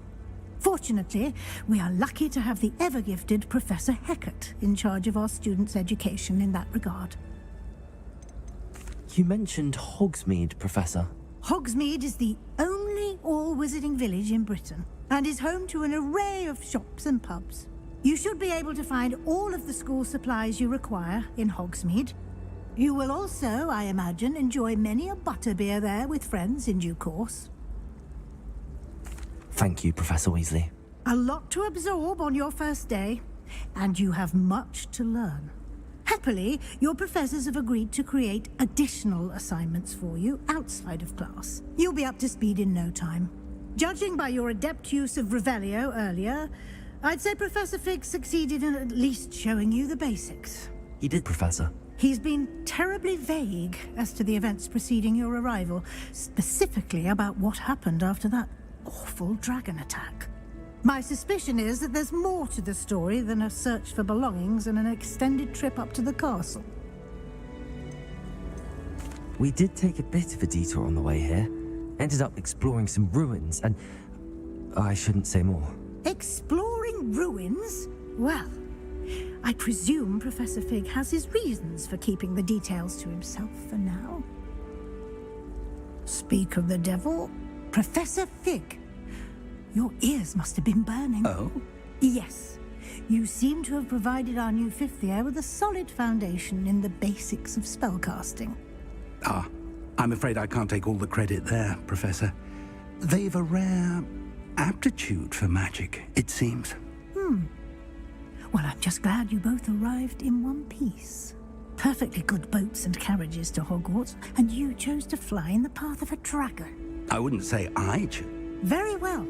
Fortunately, we are lucky to have the ever-gifted Professor Hecat in charge of our students' education in that regard. You mentioned Hogsmeade, Professor. Hogsmeade is the only all-wizarding village in Britain, and is home to an array of shops and pubs. You should be able to find all of the school supplies you require in Hogsmeade. You will also, I imagine, enjoy many a butterbeer there with friends in due course. Thank you, Professor Weasley. A lot to absorb on your first day, and you have much to learn. Happily, your professors have agreed to create additional assignments for you outside of class. You'll be up to speed in no time. Judging by your adept use of Revelio earlier, I'd say Professor Fig succeeded in at least showing you the basics. He did, Professor. He's been terribly vague as to the events preceding your arrival, specifically about what happened after that awful dragon attack. My suspicion is that there's more to the story than a search for belongings and an extended trip up to the castle. We did take a bit of a detour on the way here. Ended up exploring some ruins and... I shouldn't say more. Exploring ruins? Well, I presume Professor Fig has his reasons for keeping the details to himself for now. Speak of the devil, Professor Fig. Your ears must have been burning. Oh? Yes. You seem to have provided our new fifth year with a solid foundation in the basics of spellcasting. Ah, I'm afraid I can't take all the credit there, Professor. They've a rare aptitude for magic, it seems. Well, I'm just glad you both arrived in one piece. Perfectly good boats and carriages to Hogwarts, and you chose to fly in the path of a dragon. I wouldn't say I chose. Very well.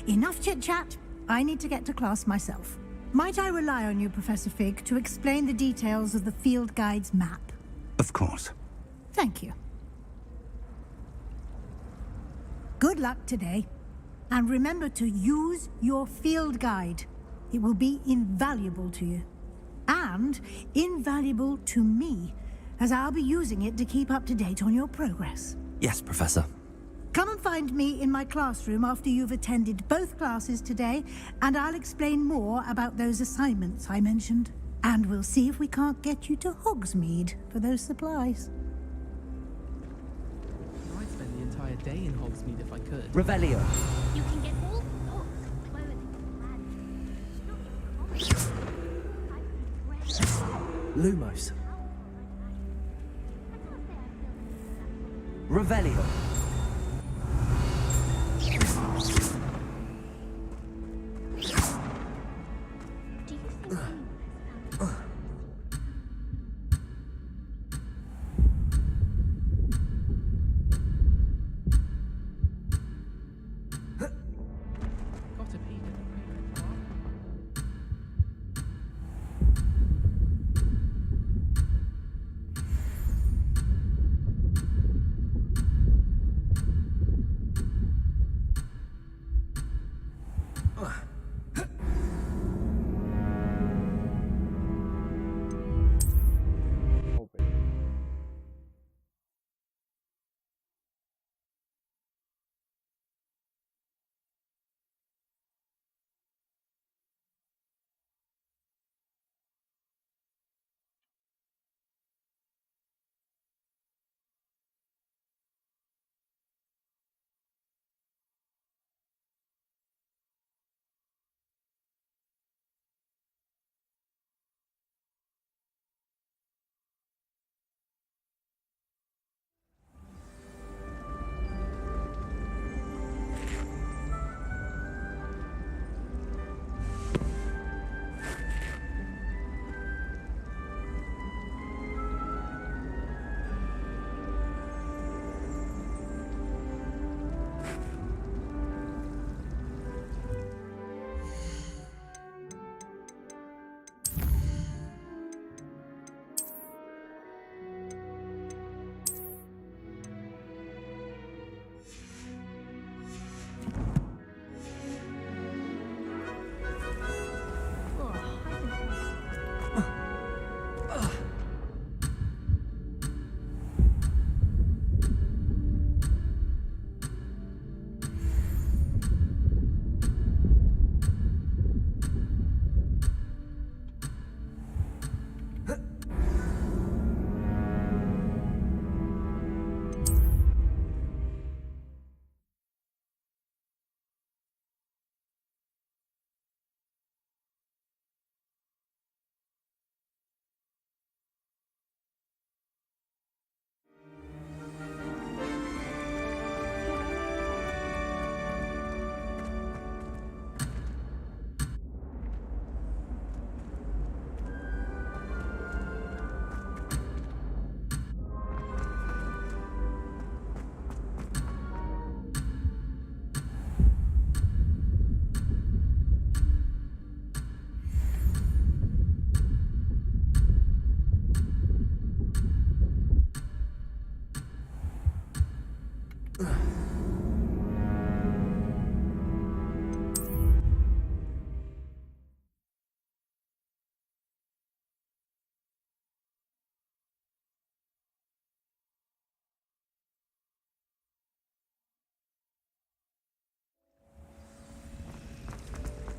Enough chit-chat. I need to get to class myself. Might I rely on you, Professor Fig, to explain the details of the field guide's map? Of course. Thank you. Good luck today. And remember to use your field guide. It will be invaluable to you. And invaluable to me, as I'll be using it to keep up to date on your progress. Yes, Professor. Come and find me in my classroom after you've attended both classes today, and I'll explain more about those assignments I mentioned. And we'll see if we can't get you to Hogsmeade for those supplies. I'd spend the entire day in Hogsmeade if I could. Revelio. You can get all sorts of clothing and Lumos. Revelio. Got a peek at the Raven Claw.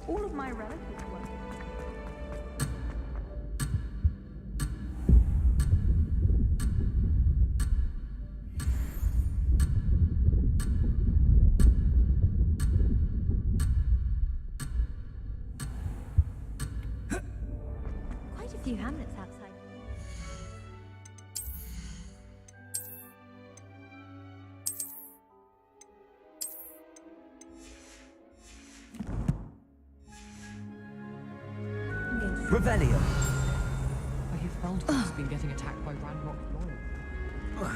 All of my relatives were. Revelio. I hear Feldhorn's been getting attacked by Ranrock Laurel.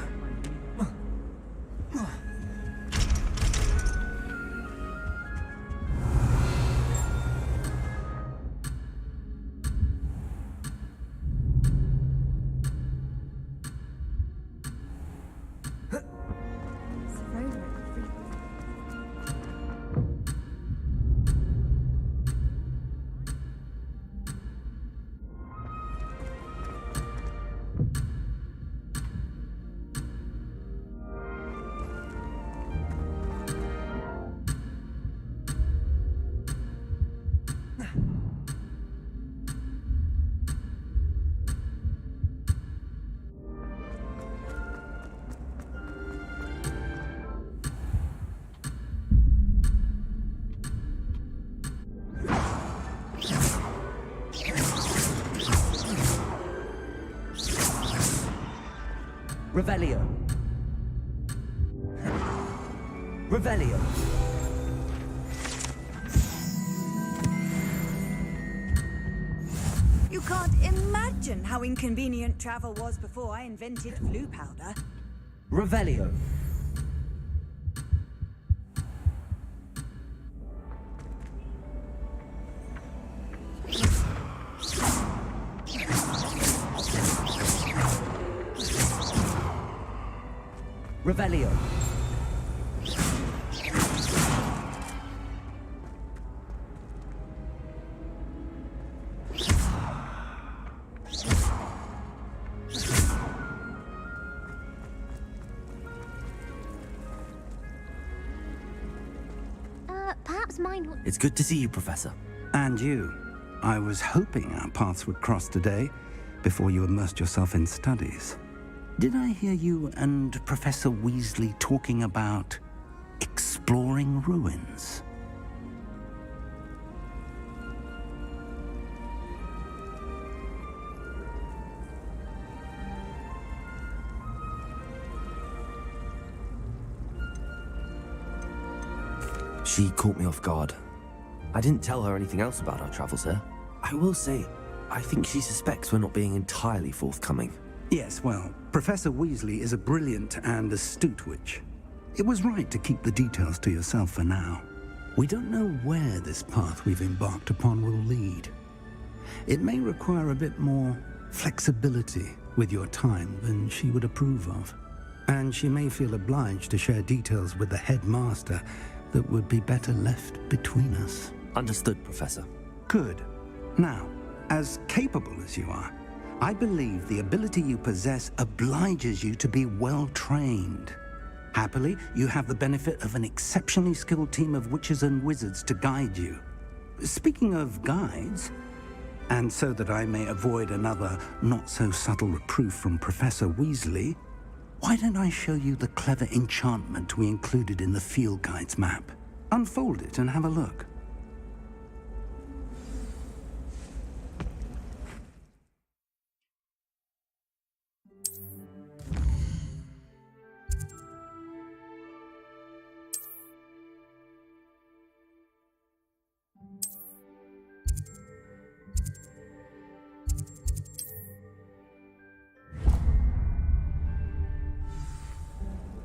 Revelio. Revelio. You can't imagine how inconvenient travel was before I invented blue powder. Revelio. Revelio. Perhaps mine will... It's good to see you, Professor. And you. I was hoping our paths would cross today, before you immersed yourself in studies. Did I hear you and Professor Weasley talking about exploring ruins? She caught me off guard. I didn't tell her anything else about our travels here. I will say, I think she suspects we're not being entirely forthcoming. Yes, well, Professor Weasley is a brilliant and astute witch. It was right to keep the details to yourself for now. We don't know where this path we've embarked upon will lead. It may require a bit more flexibility with your time than she would approve of. And she may feel obliged to share details with the headmaster that would be better left between us. Understood, Professor. Good. Now, as capable as you are, I believe the ability you possess obliges you to be well trained. Happily, you have the benefit of an exceptionally skilled team of witches and wizards to guide you. Speaking of guides, and so that I may avoid another not-so-subtle reproof from Professor Weasley, why don't I show you the clever enchantment we included in the field guide's map? Unfold it and have a look.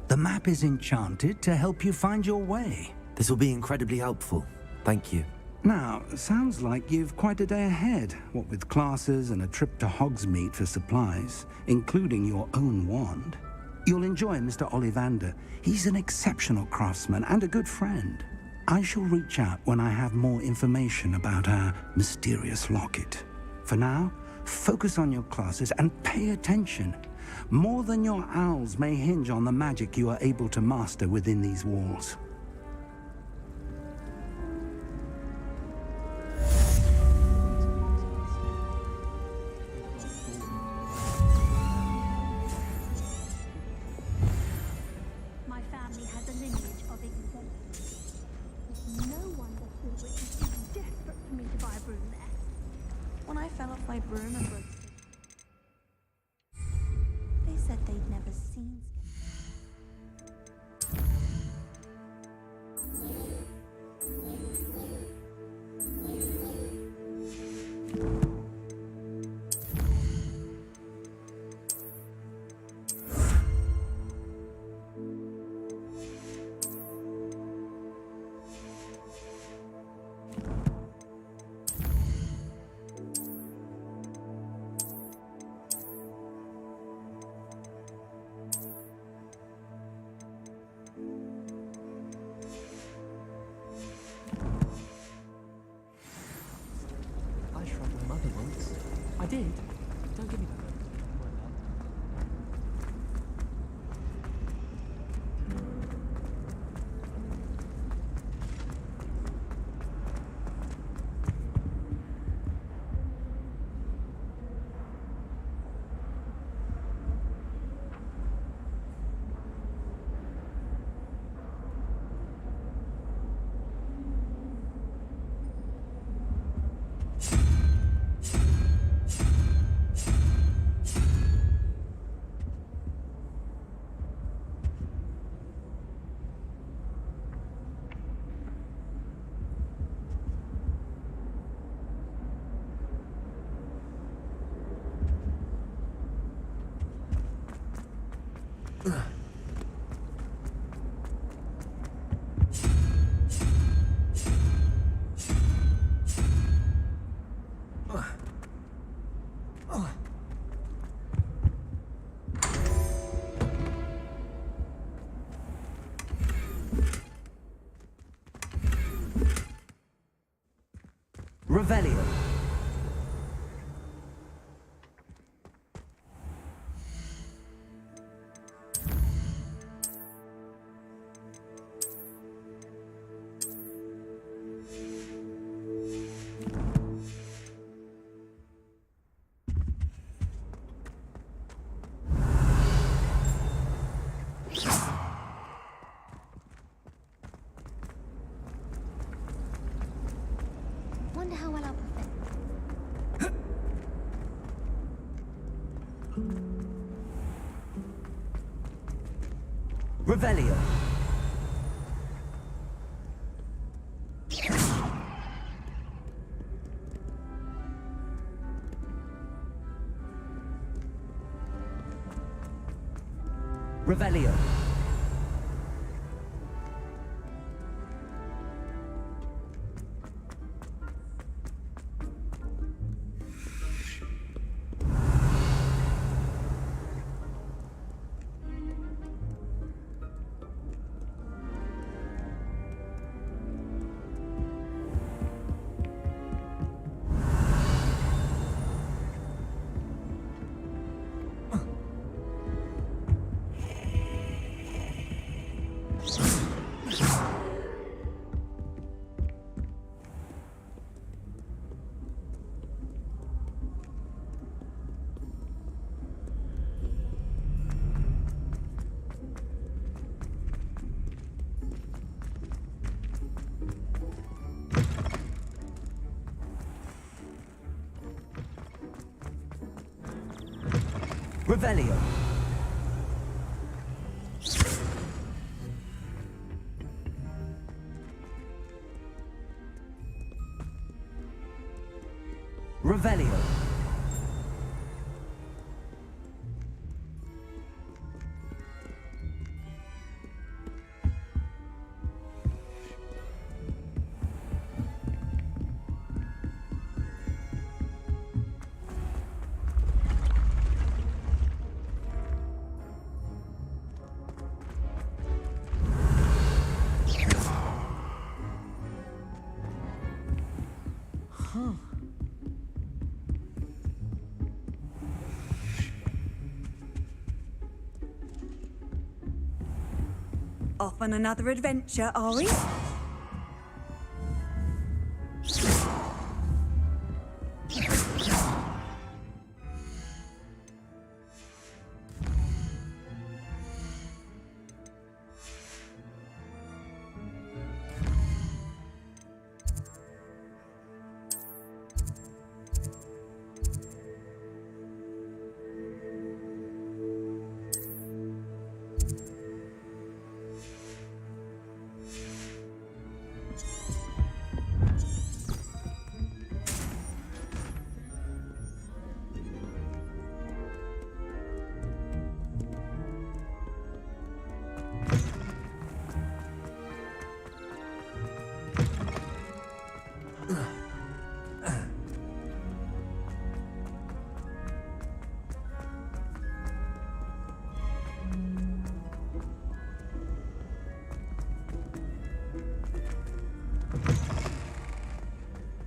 The map is enchanted to help you find your way. This will be incredibly helpful. Thank you. Now, sounds like you've quite a day ahead, what with classes and a trip to Hogsmeade for supplies, including your own wand. You'll enjoy Mr. Ollivander. He's an exceptional craftsman and a good friend. I shall reach out when I have more information about our mysterious locket. For now, focus on your classes and pay attention. More than your owls may hinge on the magic you are able to master within these walls. My family has a lineage of exemplars. It's no wonder Hogwarts is desperate for me to buy a broom there. When I fell off my broom and broke, they said they'd never seen did? Don't give me that look. Revelio. Wonder how well I'll perfect. Revelio. Revelio. Revelio. Revelio. Huh. Off on another adventure, are we?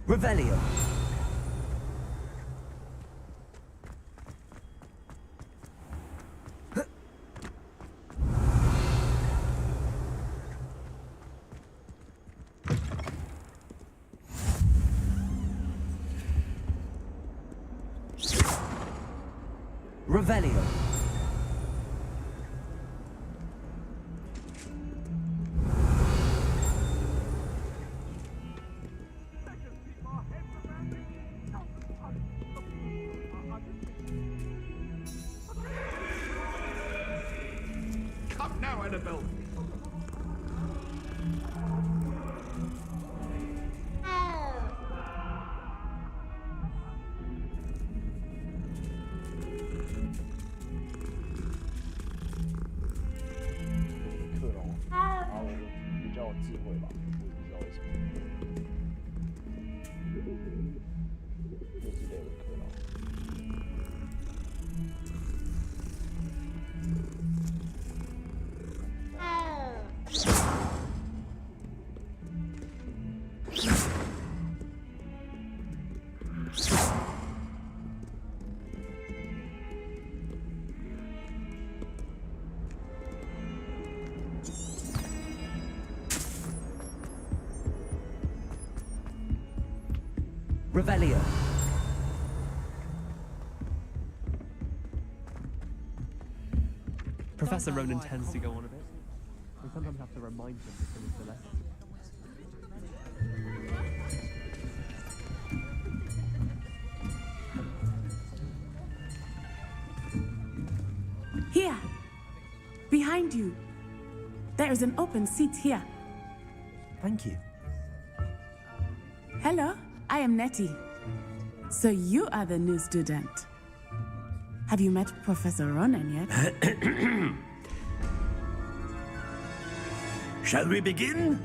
Revelio. Revelio. Come now, Annabelle. Revelio. Professor Ronan tends to go on a bit. We sometimes have to remind him to finish the lesson. Here! Behind you! There is an open seat here. Thank you. Hello, I am Nettie. So you are the new student. Have you met Professor Ronan yet? Shall we begin?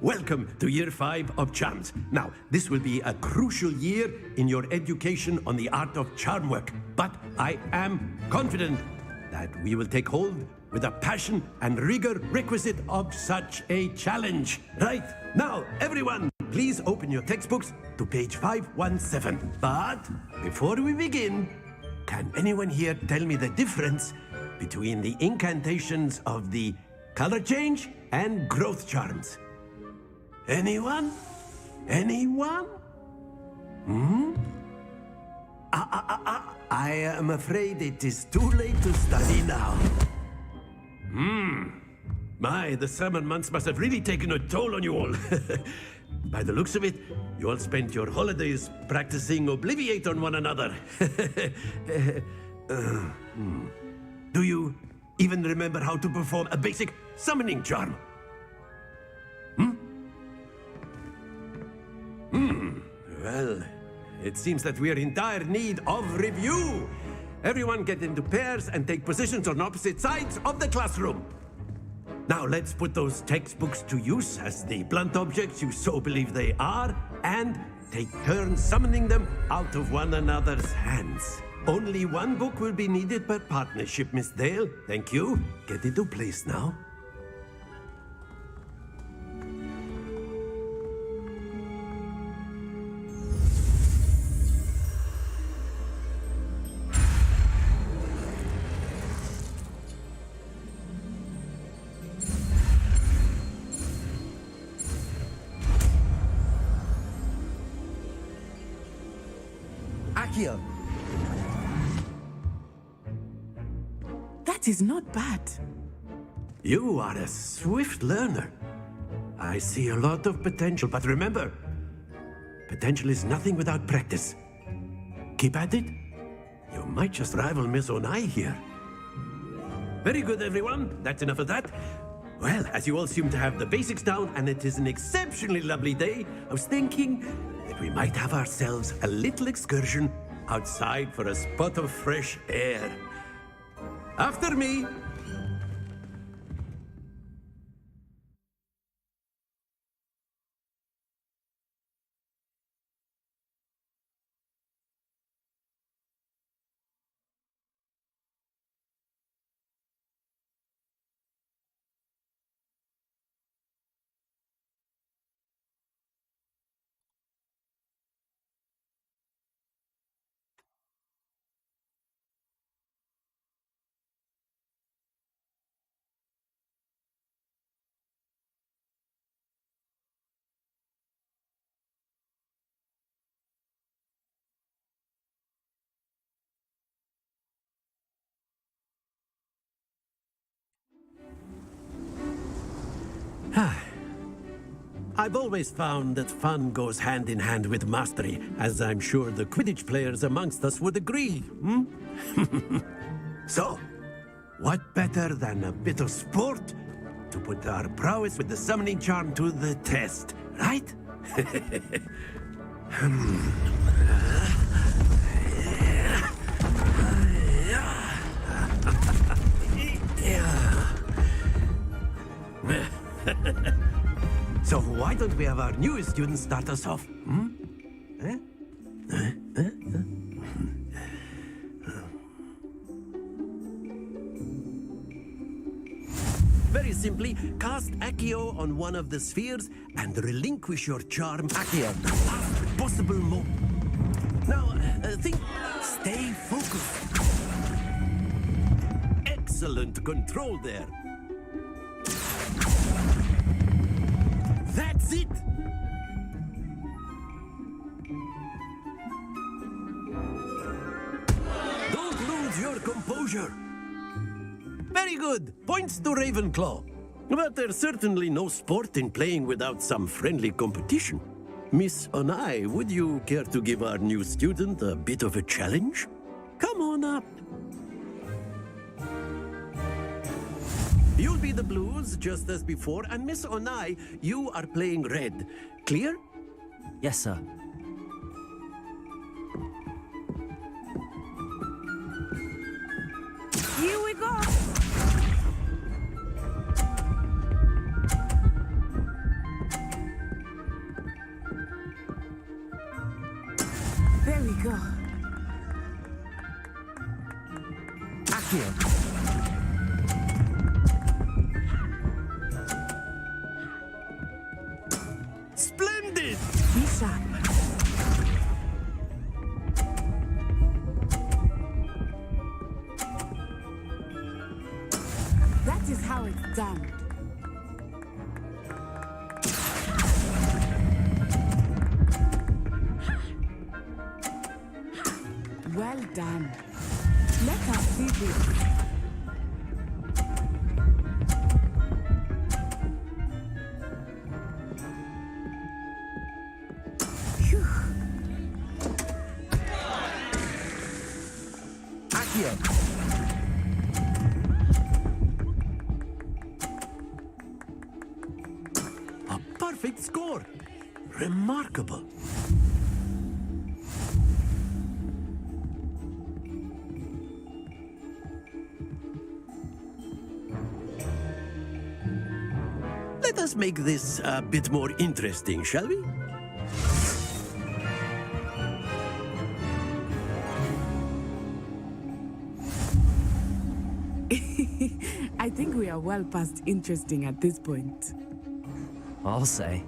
Welcome to Year 5 of Charms. Now, this will be a crucial year in your education on the art of charm work. But I am confident that we will take hold with the passion and rigor requisite of such a challenge. Right, now, everyone, please open your textbooks to page 517. But before we begin, can anyone here tell me the difference between the incantations of the color change and growth charms? Anyone? Anyone? I am afraid it is too late to study now. My, the summer months must have really taken a toll on you all. By the looks of it, you all spent your holidays practicing Obliviate on one another. Do you even remember how to perform a basic summoning charm? Well, it seems that we are in dire need of review. Everyone get into pairs and take positions on opposite sides of the classroom. Now let's put those textbooks to use as the blunt objects you so believe they are, and take turns summoning them out of one another's hands. Only one book will be needed per partnership, Miss Dale. Thank you. Get into place now. Accio. That is not bad. You are a swift learner. I see a lot of potential, but remember, potential is nothing without practice. Keep at it. You might just rival Miss Onai here. Very good, everyone. That's enough of that. Well, as you all seem to have the basics down, and it is an exceptionally lovely day, I was thinking that we might have ourselves a little excursion outside for a spot of fresh air. After me. I've always found that fun goes hand in hand with mastery, as I'm sure the Quidditch players amongst us would agree, hmm? So, what better than a bit of sport to put our prowess with the summoning charm to the test, right? So why don't we have our newest student start us off? Hmm? Very simply, cast Accio on one of the spheres and relinquish your charm Accio at the last possible moment. Now, think, stay focused. Excellent control there. That's it! Don't lose your composure. Very good. Points to Ravenclaw. But there's certainly no sport in playing without some friendly competition. Miss Onai, would you care to give our new student a bit of a challenge? Come on up. You'll be the blues, just as before, and Miss Onai, you are playing red. Clear? Yes, sir. Here we go! There we go. Accio. Splendid! Be sharp. That is how it's done. Well done. Let us see this. A perfect score. Remarkable. Let us make this a bit more interesting, shall we? I think we are well past interesting at this point. I'll say.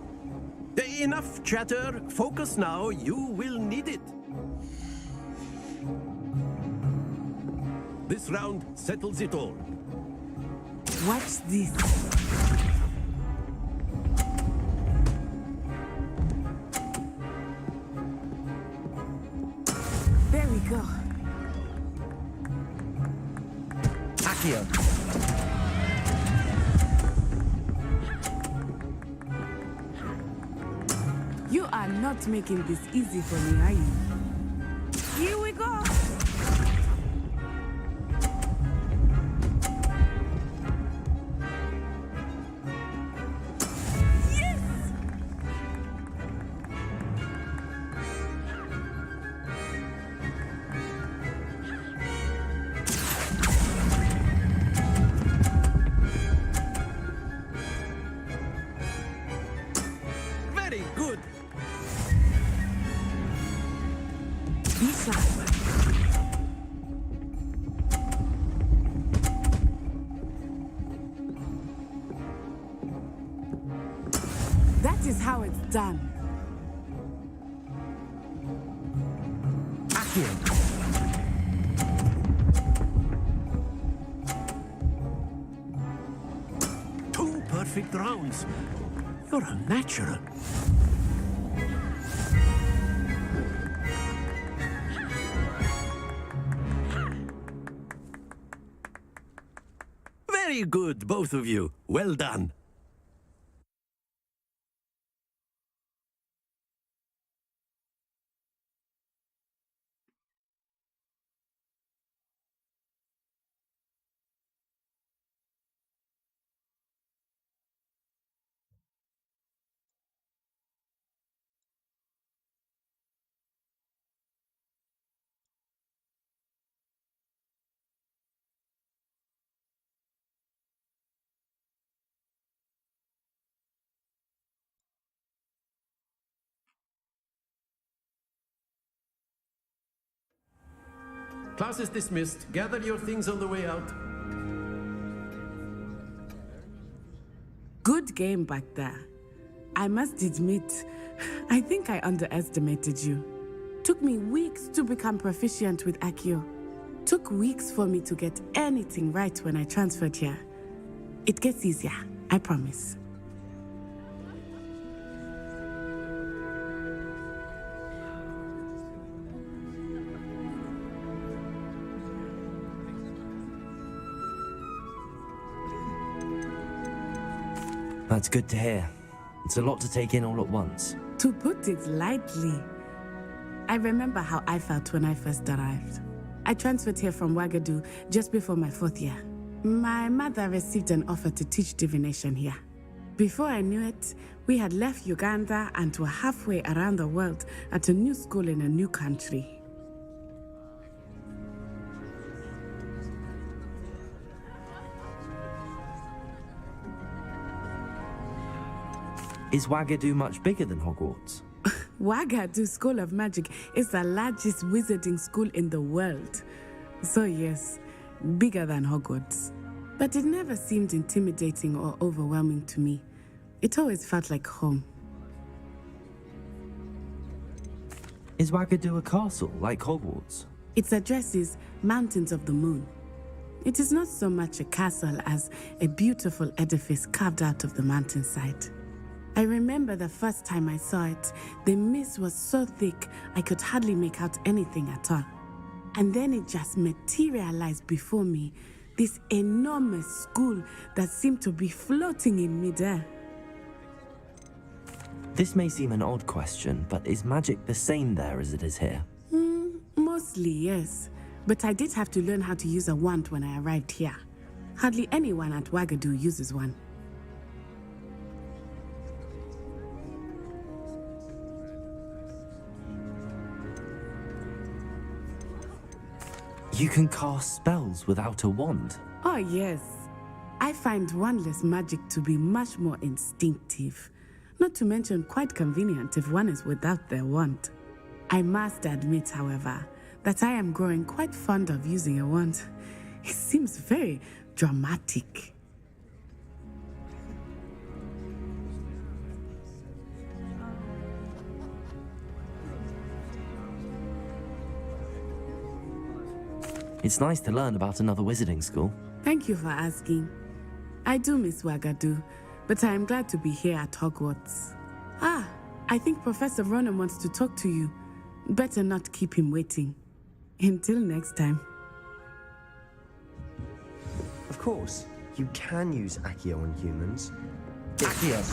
Enough chatter. Focus now. You will need it. This round settles it all. Watch this. There we go. Accio. You are not making this easy for me, are you? Here we go. Yes! Very good. Be sharp. That is how it's done. Accio. Two perfect rounds. You're a natural. Very good, both of you. Well done. Class is dismissed. Gather your things on the way out. Good game back there. I must admit, I think I underestimated you. Took me weeks to become proficient with Accio. Took weeks for me to get anything right when I transferred here. It gets easier, I promise. That's good to hear. It's a lot to take in all at once. To put it lightly, I remember how I felt when I first arrived. I transferred here from Wagadu just before my 4th year. My mother received an offer to teach divination here. Before I knew it, we had left Uganda and were halfway around the world at a new school in a new country. Is Wagadu much bigger than Hogwarts? Wagadu School of Magic is the largest wizarding school in the world. So yes, bigger than Hogwarts. But it never seemed intimidating or overwhelming to me. It always felt like home. Is Wagadu a castle, like Hogwarts? Its address is Mountains of the Moon. It is not so much a castle as a beautiful edifice carved out of the mountainside. I remember the first time I saw it, the mist was so thick I could hardly make out anything at all. And then it just materialized before me, this enormous school that seemed to be floating in midair. This may seem an odd question, but is magic the same there as it is here? Mostly, yes. But I did have to learn how to use a wand when I arrived here. Hardly anyone at Wagadu uses one. You can cast spells without a wand? Oh, yes. I find wandless magic to be much more instinctive. Not to mention quite convenient if one is without their wand. I must admit, however, that I am growing quite fond of using a wand. It seems very dramatic. It's nice to learn about another wizarding school. Thank you for asking. I do miss Wagadu, but I am glad to be here at Hogwarts. I think Professor Ronan wants to talk to you. Better not keep him waiting. Until next time. Of course, you can use Accio on humans. Accio?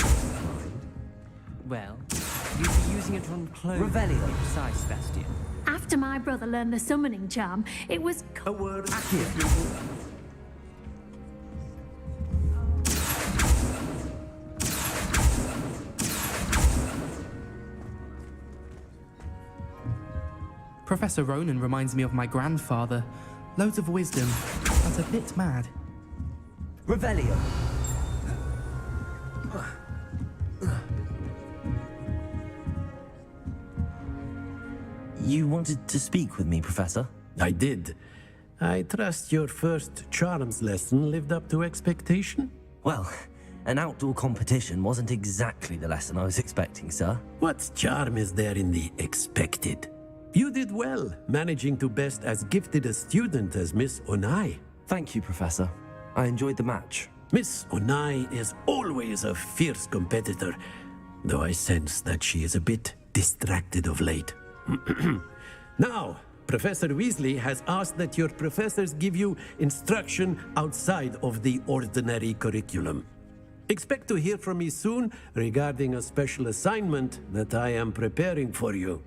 Well, you'd be using it on clothes. Revelio. Precise, Bastian. After my brother learned the summoning charm, it was... A word. Accio. Professor Ronan reminds me of my grandfather. Loads of wisdom, but a bit mad. Revelio. You wanted to speak with me, Professor? I did. I trust your first charms lesson lived up to expectation? Well, an outdoor competition wasn't exactly the lesson I was expecting, sir. What charm is there in the expected? You did well, managing to best as gifted a student as Miss Onai. Thank you, Professor. I enjoyed the match. Miss Onai is always a fierce competitor, though I sense that she is a bit distracted of late. Now, Professor Weasley has asked that your professors give you instruction outside of the ordinary curriculum. Expect to hear from me soon regarding a special assignment that I am preparing for you.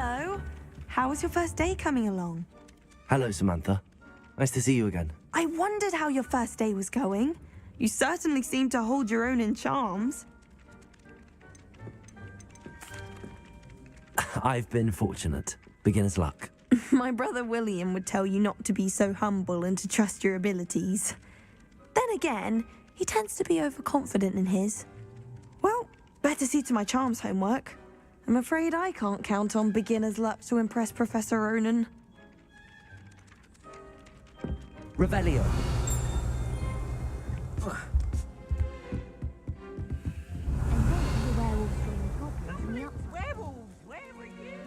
Hello. How was your first day coming along? Hello, Samantha. Nice to see you again. I wondered how your first day was going. You certainly seem to hold your own in charms. I've been fortunate. Beginner's luck. My brother William would tell you not to be so humble and to trust your abilities. Then again, he tends to be overconfident in his. Well, better see to my charms homework. I'm afraid I can't count on beginner's luck to impress Professor Ronan. Revelio. Werewolves, where were you?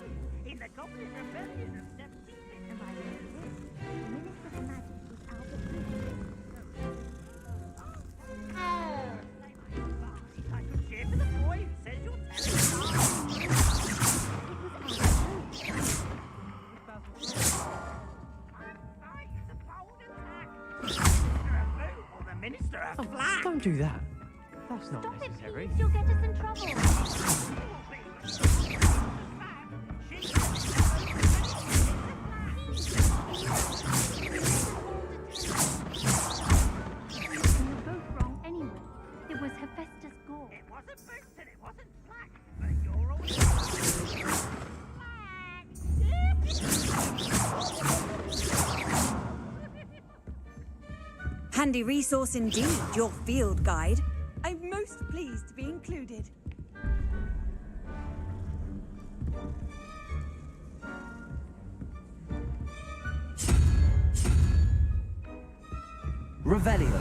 In the Goblin Rebellion of 17... And by the end of this, the Minister of Magic was out of I can cheer for the boy who says you're telling Minister of Flash. Don't do that. That's not necessary. You'll get us in trouble. You're both wrong anyway. It was Hephaestus Gore. It wasn't Boots and it wasn't Black, but you're always... Handy resource indeed, your field guide. I'm most pleased to be included. Revelio.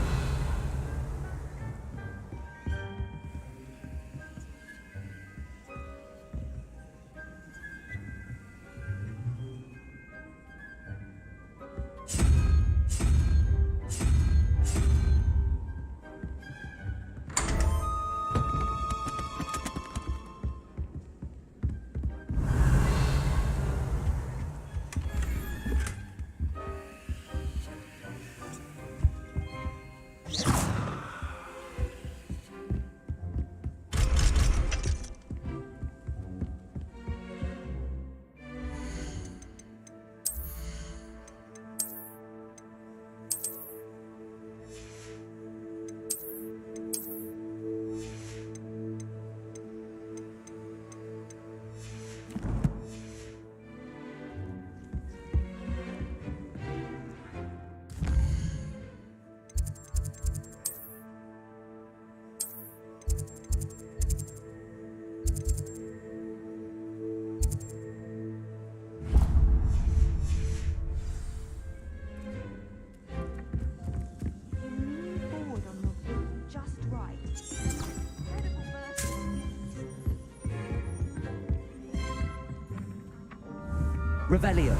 Revelio.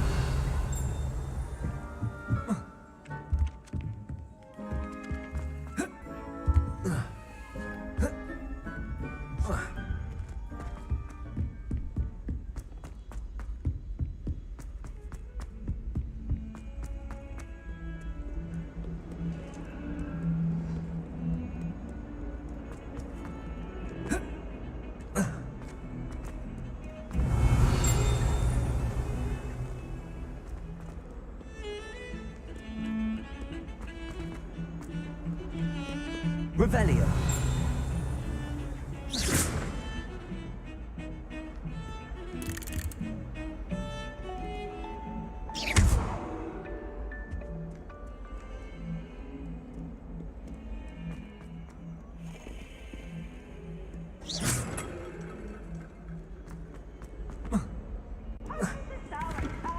Revelio.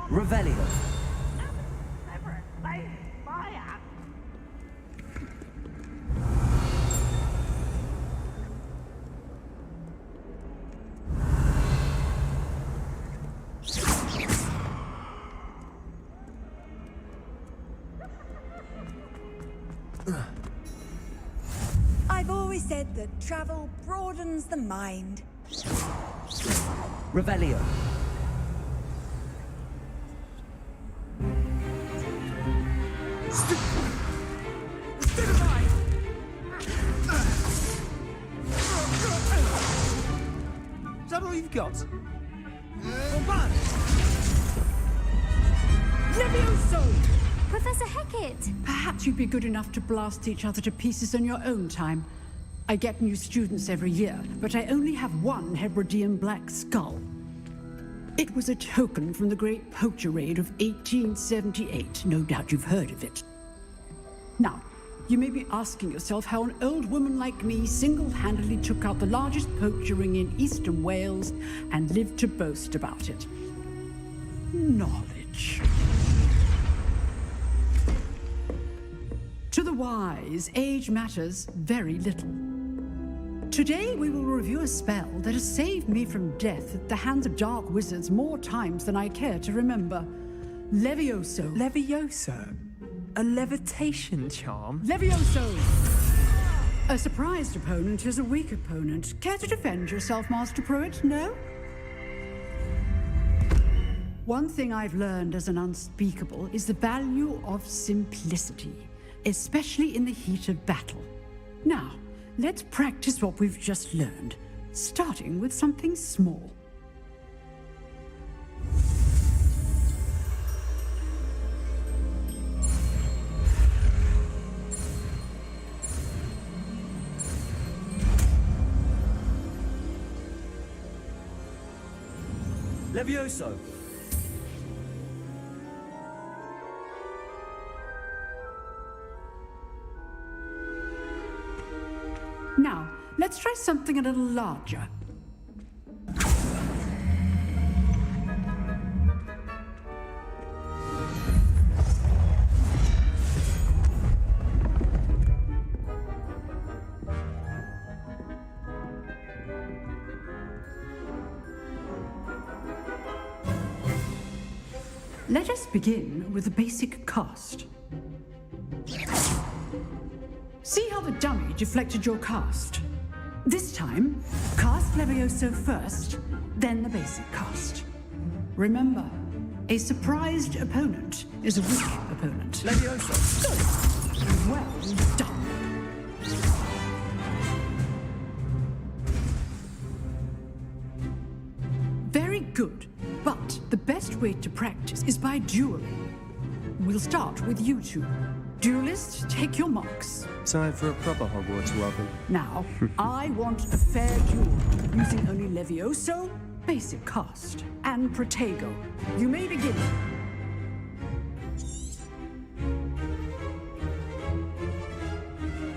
Revelio. I've always said that travel broadens the mind. Revelio. Is that all you've got? Well, man! Levioso! Professor Hecat! Perhaps you'd be good enough to blast each other to pieces in your own time. I get new students every year, but I only have one Hebridean black skull. It was a token from the Great Poacher Raid of 1878. No doubt you've heard of it. Now, you may be asking yourself how an old woman like me single-handedly took out the largest poacher ring in eastern Wales and lived to boast about it. Knowledge. To the wise, age matters very little. Today we will review a spell that has saved me from death at the hands of dark wizards more times than I care to remember. Levioso. Levioso? A levitation charm? Levioso! A surprised opponent is a weak opponent. Care to defend yourself, Master Pruitt? No? One thing I've learned as an unspeakable is the value of simplicity, especially in the heat of battle. Now, let's practice what we've just learned, starting with something small. Levioso! Now, let's try something a little larger. Let us begin with a basic cast. See how the dummy deflected your cast? This time, cast Levioso first, then the basic cast. Remember, a surprised opponent is a weak opponent. Levioso! Good. Well done. Very good, but the best way to practice is by dueling. We'll start with you two. Duelists, take your marks. Time for a proper Hogwarts welcome. Now, I want a fair duel, using only Levioso, basic cast, and Protego. You may begin.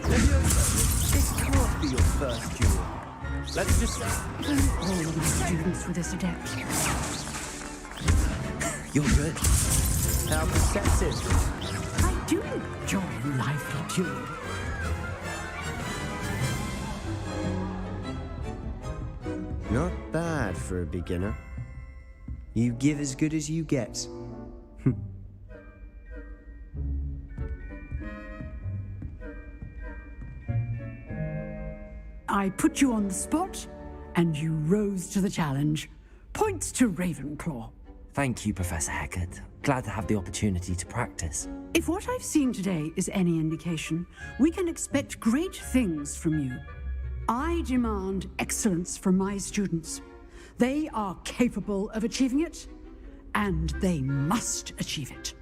Levioso, this can't be your first duel. Let's just... All of the students with this adept. You're good. How perceptive. I do enjoy lively duel. Not bad for a beginner. You give as good as you get. I put you on the spot, and you rose to the challenge. Points to Ravenclaw. Thank you, Professor Hecat. Glad to have the opportunity to practice. If what I've seen today is any indication, we can expect great things from you. I demand excellence from my students. They are capable of achieving it, and they must achieve it.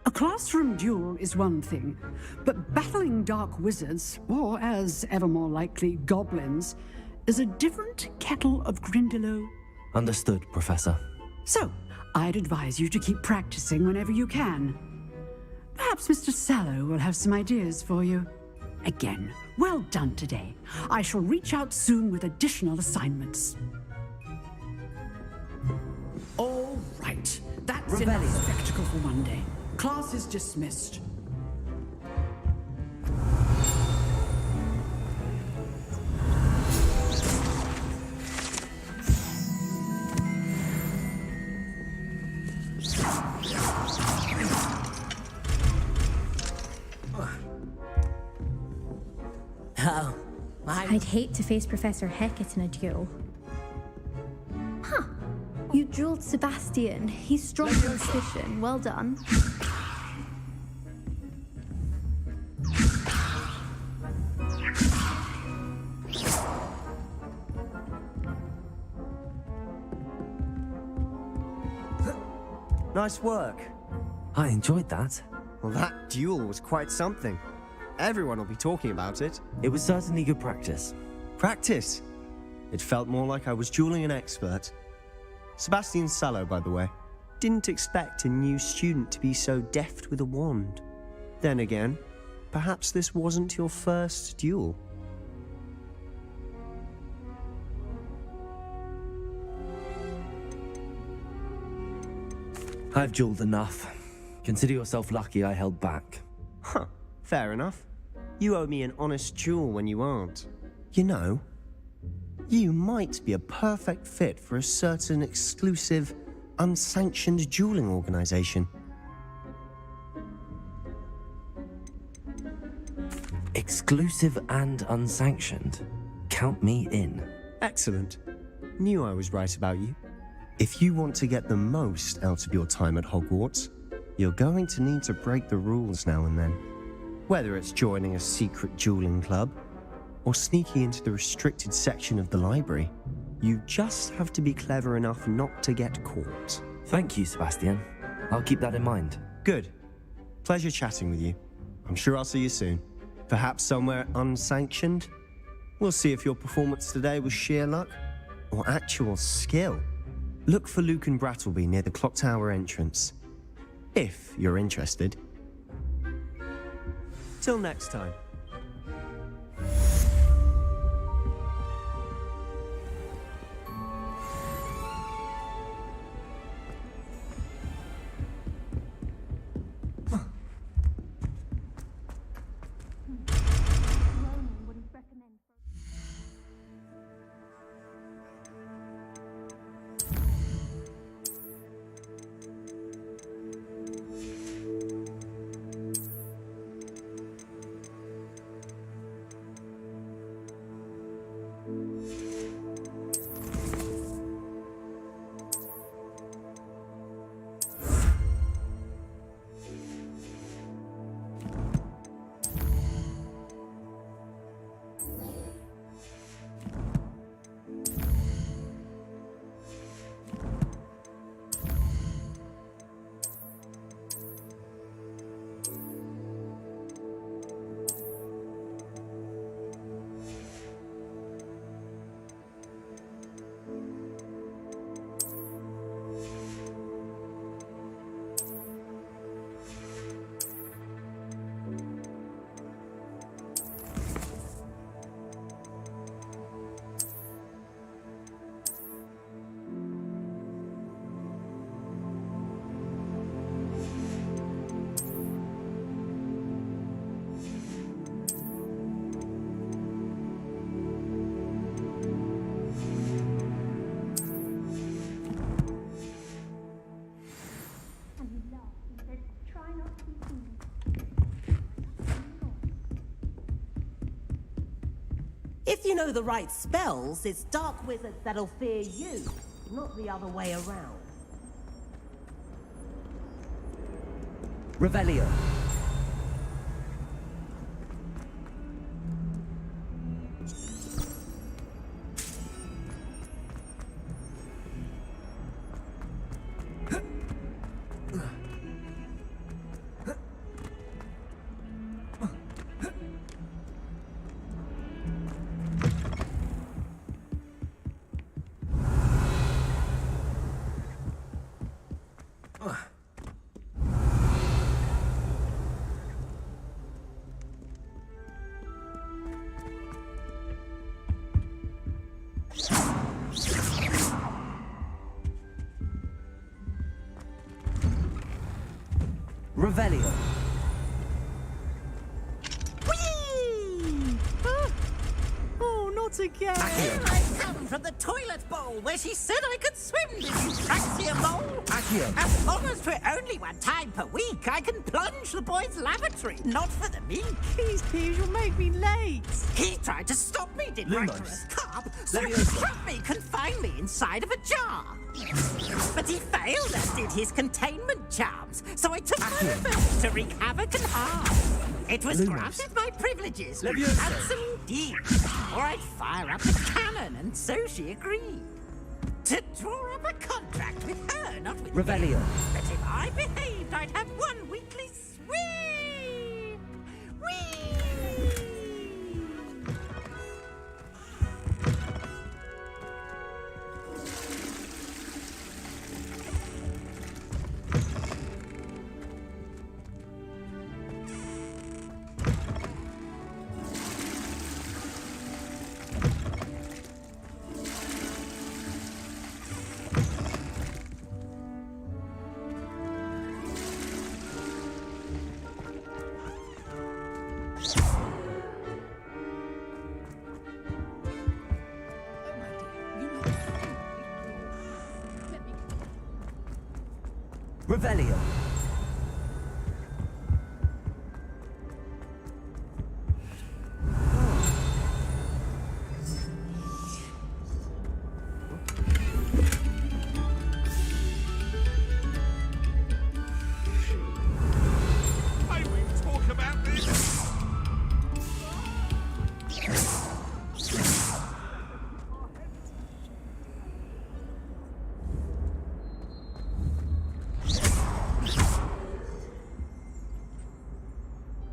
A classroom duel is one thing, but battling dark wizards, or as ever more likely, goblins, is a different kettle of Grindylow. Understood, Professor. So, I'd advise you to keep practicing whenever you can. Perhaps Mr. Sallow will have some ideas for you. Again, well done today. I shall reach out soon with additional assignments. All right, that's enough spectacle for one day. Class is dismissed. Oh, I'd hate to face Professor Hecat in a duel. Huh. You dueled Sebastian. He's strong in suspicion. Well done. Nice work. I enjoyed that. Well, that duel was quite something. Everyone will be talking about it. It was certainly good practice. Practice? It felt more like I was dueling an expert. Sebastian Sallow, by the way. Didn't expect a new student to be so deft with a wand. Then again, perhaps this wasn't your first duel. I've dueled enough. Consider yourself lucky I held back. Huh, fair enough. You owe me an honest duel when you aren't. You know, you might be a perfect fit for a certain exclusive, unsanctioned dueling organization. Exclusive and unsanctioned. Count me in. Excellent. Knew I was right about you. If you want to get the most out of your time at Hogwarts, you're going to need to break the rules now and then. Whether it's joining a secret dueling club, or sneaking into the restricted section of the library, you just have to be clever enough not to get caught. Thank you, Sebastian. I'll keep that in mind. Good. Pleasure chatting with you. I'm sure I'll see you soon. Perhaps somewhere unsanctioned? We'll see if your performance today was sheer luck, or actual skill. Look for Luke and Brattleby near the clock tower entrance. If you're interested. Till next time. If you know the right spells, it's dark wizards that'll fear you, not the other way around. Revelio. Revelio. Whee! Oh, not again. I come from the toilet bowl where she said I could swim, did you fancy a mole? Accio. As long as for only one time per week, I can plunge the boys' lavatory, not for the meat. Please, Piers, you'll make me late. He tried to stop me, did Lumos. Rigorous Cop, so he struck me, confined me inside of a jar. But he failed, as did his containment charms, so I took my revenge to wreak havoc and harm. It was Lumos. granted my privileges, Leviosa. handsome indeed, or I'd fire up the cannon, and so she agreed. To draw up a contract with her, not with Revelio. me. But if I I behaved, I'd have one weekly sweep! Whee! Revelio. I will talk about this.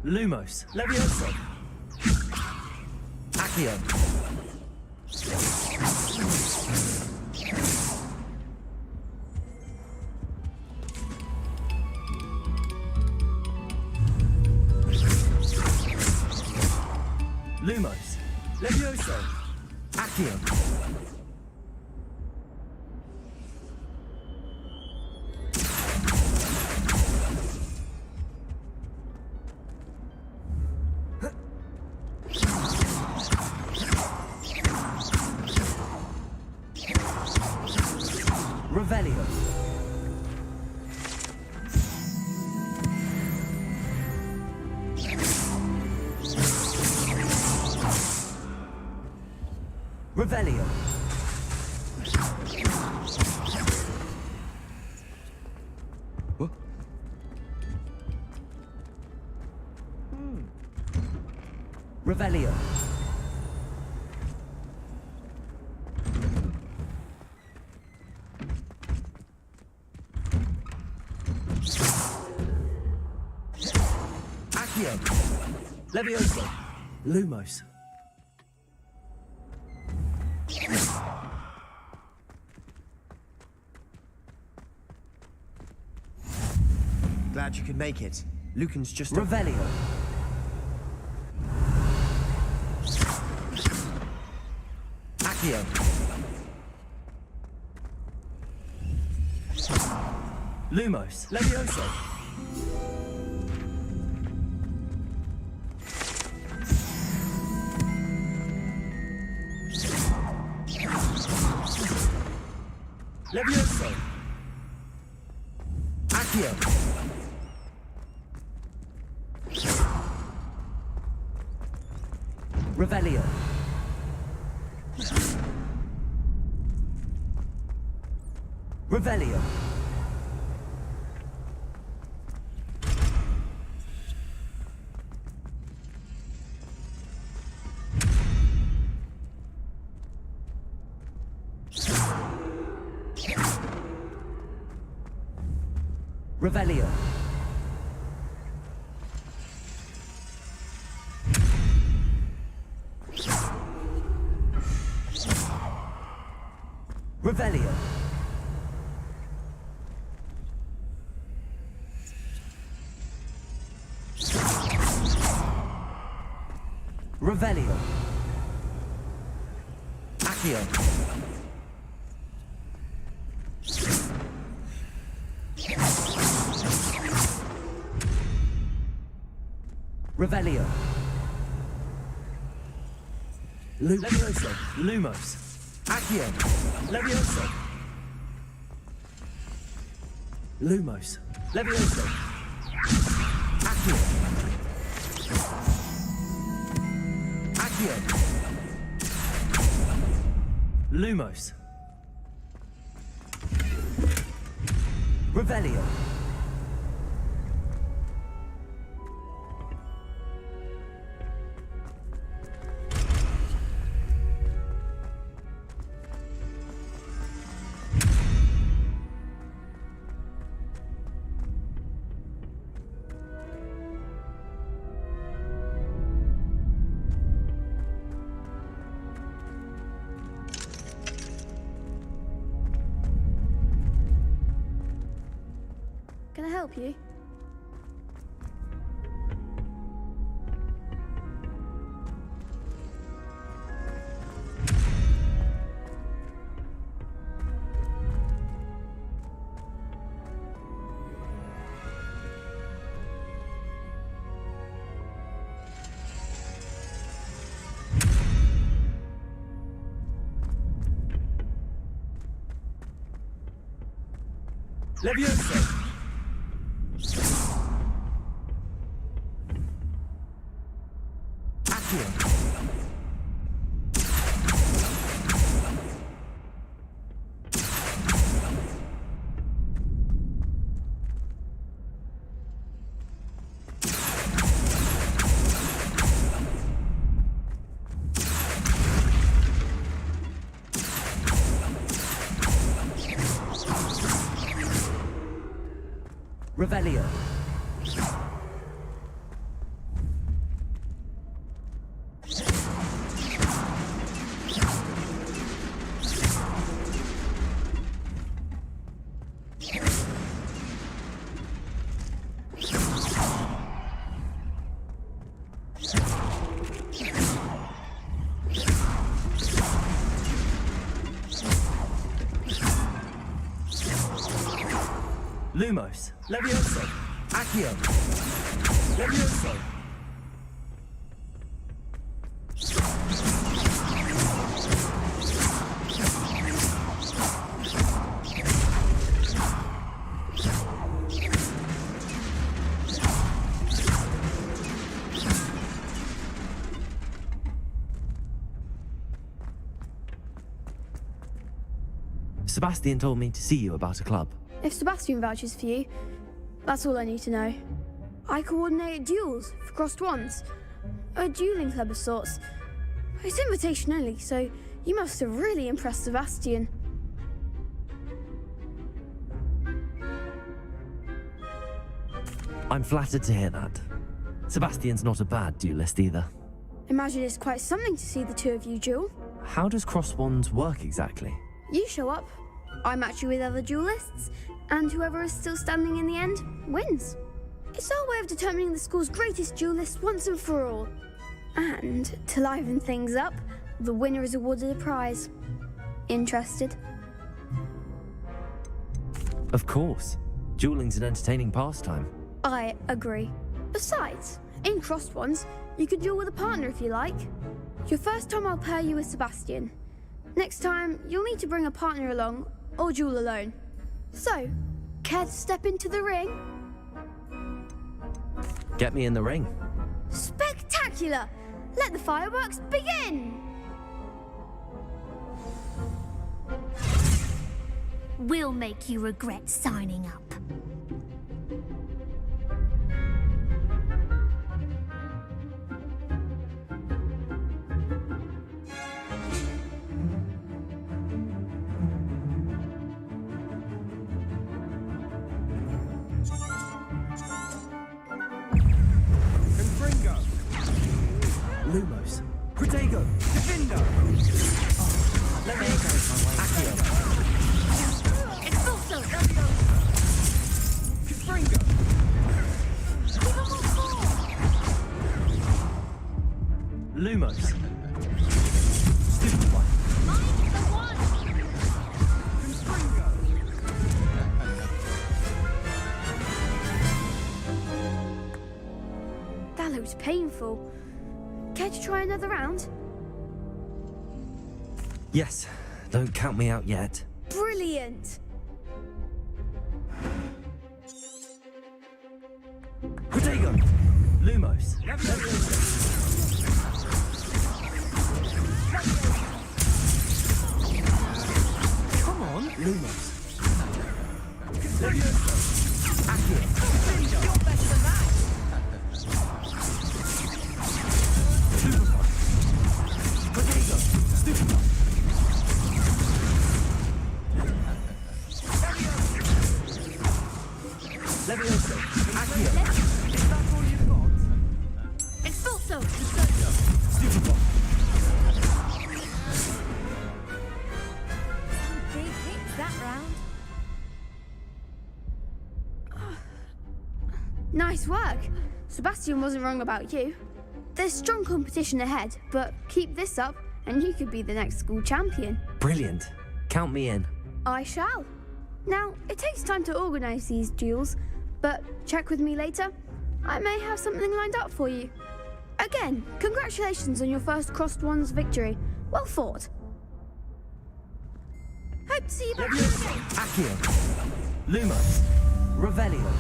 Lumos. Levioso. Accio. Lumos. Levioso. Accio. Revelio. Revelio. What? Revelio. Accio. Levioso. Lumos. Glad you could make it. Lucan's just... Revelio. Accio. Lumos. Levioso. Levioso. Accio. Revelio. Revelio. Revelio. Revelio. Revelio. Accio. Revelio. Levioso. Lumos. Accio. Levioso. Lumos. Levioso. Accio. Accio. Lumos. Revelio. Can I help you? Levioso! Accio! Revelio. Lumos. Levioso! Accio. Levioso! Sebastian told me to see you about a club. If Sebastian vouches for you, that's all I need to know. I coordinate duels for crossed wands. A dueling club of sorts. It's invitation only, so you must have really impressed Sebastian. I'm flattered to hear that. Sebastian's not a bad duelist either. Imagine it's quite something to see the two of you duel. How does cross wands work exactly? You show up, I match you with other duelists, and whoever is still standing in the end wins. It's our way of determining the school's greatest duelist once and for all. And to liven things up, the winner is awarded a prize. Interested? Of course. Dueling's an entertaining pastime. I agree. Besides, in crossed ones, you could duel with a partner if you like. Your first time I'll pair you with Sebastian. Next time, you'll need to bring a partner along, or duel alone. So, care to step into the ring? Get me in the ring. Spectacular! Let the fireworks begin! We'll make you regret signing up. Lumos. Protego. Defender! Levioso. Accio. Expulso! Confringo! Lumos. Stupid one. Mind the one! Confringo! That looks painful. Care to try another round? Yes. Don't count me out yet. Brilliant! Protego. Lumos. Come on, Lumos. Accio. You're better than that! Protego. Stupid one. Levioso. Accio. Is that all you've got? Expulso! Stupid one. Big hits that round. Nice work. Sebastian wasn't wrong about you. There's strong competition ahead, but keep this up and you could be the next school champion. Brilliant. Count me in. I shall. Now, it takes time to organise these duels, but check with me later. I may have something lined up for you. Again, congratulations on your first Crossed Ones victory. Well fought. Hope to see you back here again. Accio. Lumos. Revelio.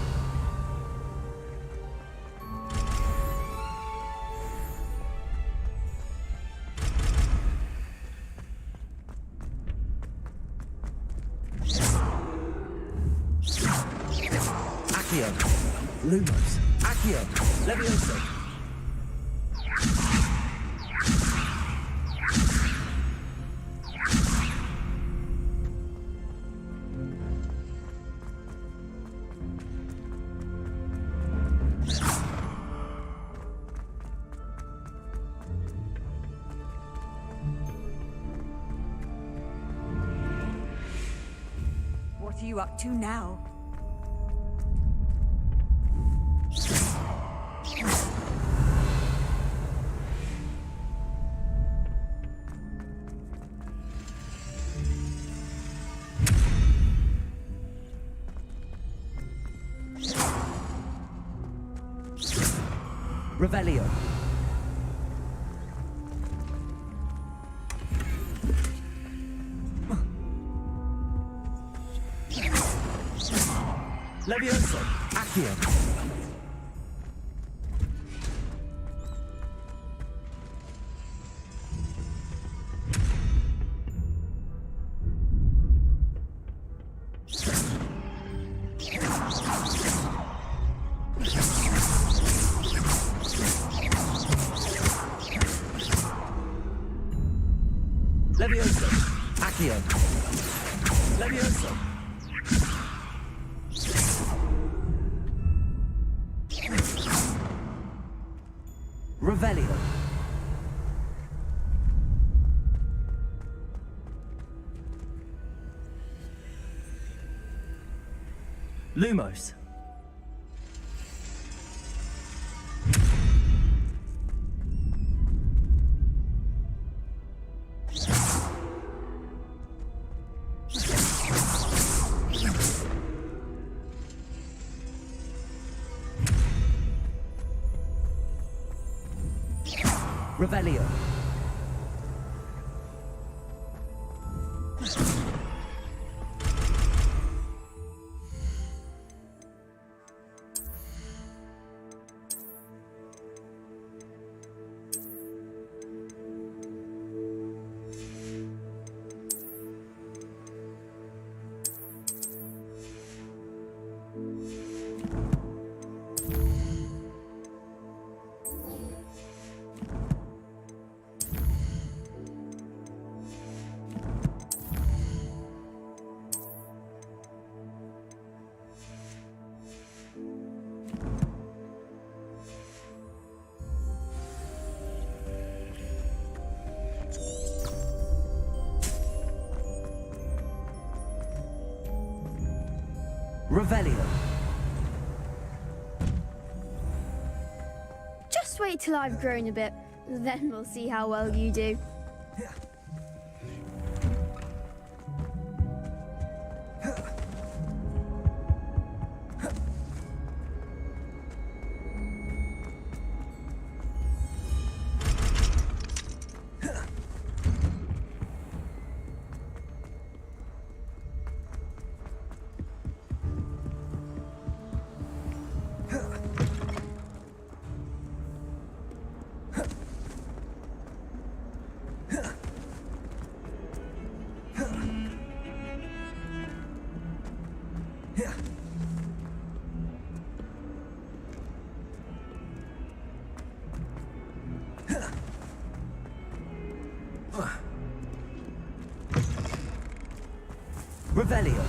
Accio. Lumos. Accio. Levioso. What are you up to now? Revelio. Levioso. Accio. Levioso. Accio. Levioso. Revelio. Lumos. Revelio. Revelio. Just wait till I've grown a bit, then we'll see how well you do. Revelio.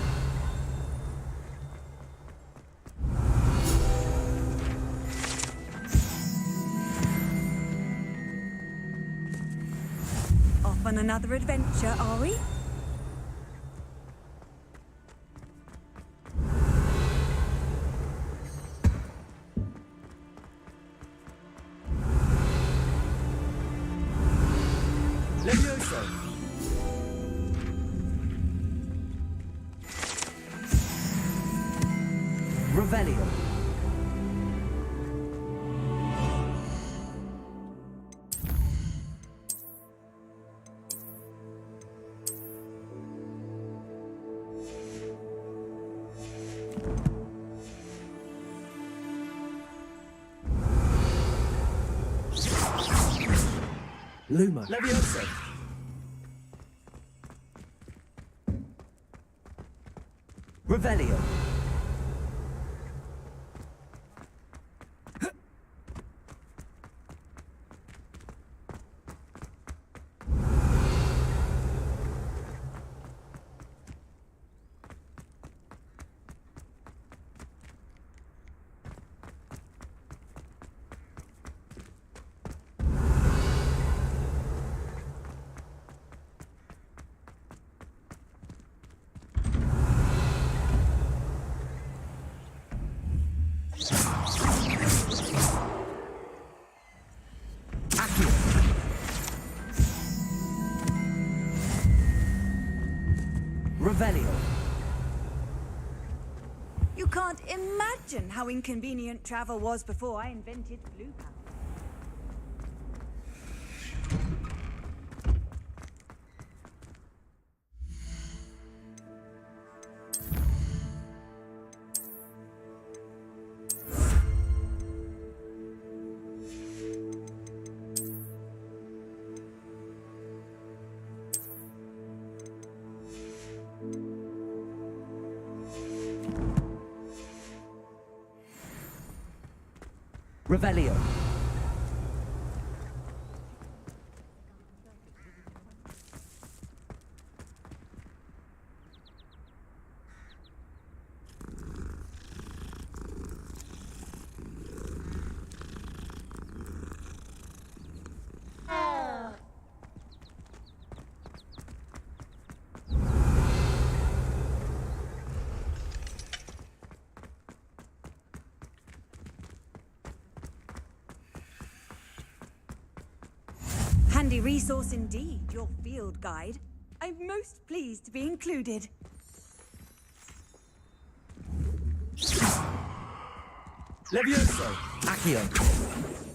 Off on another adventure, are we? Revelio. Luma. Leviosa. Revelio. Revelio. You can't imagine how inconvenient travel was before I invented blue power. Revelio. Handy resource indeed, your field guide. I'm most pleased to be included. Levioso. Accio.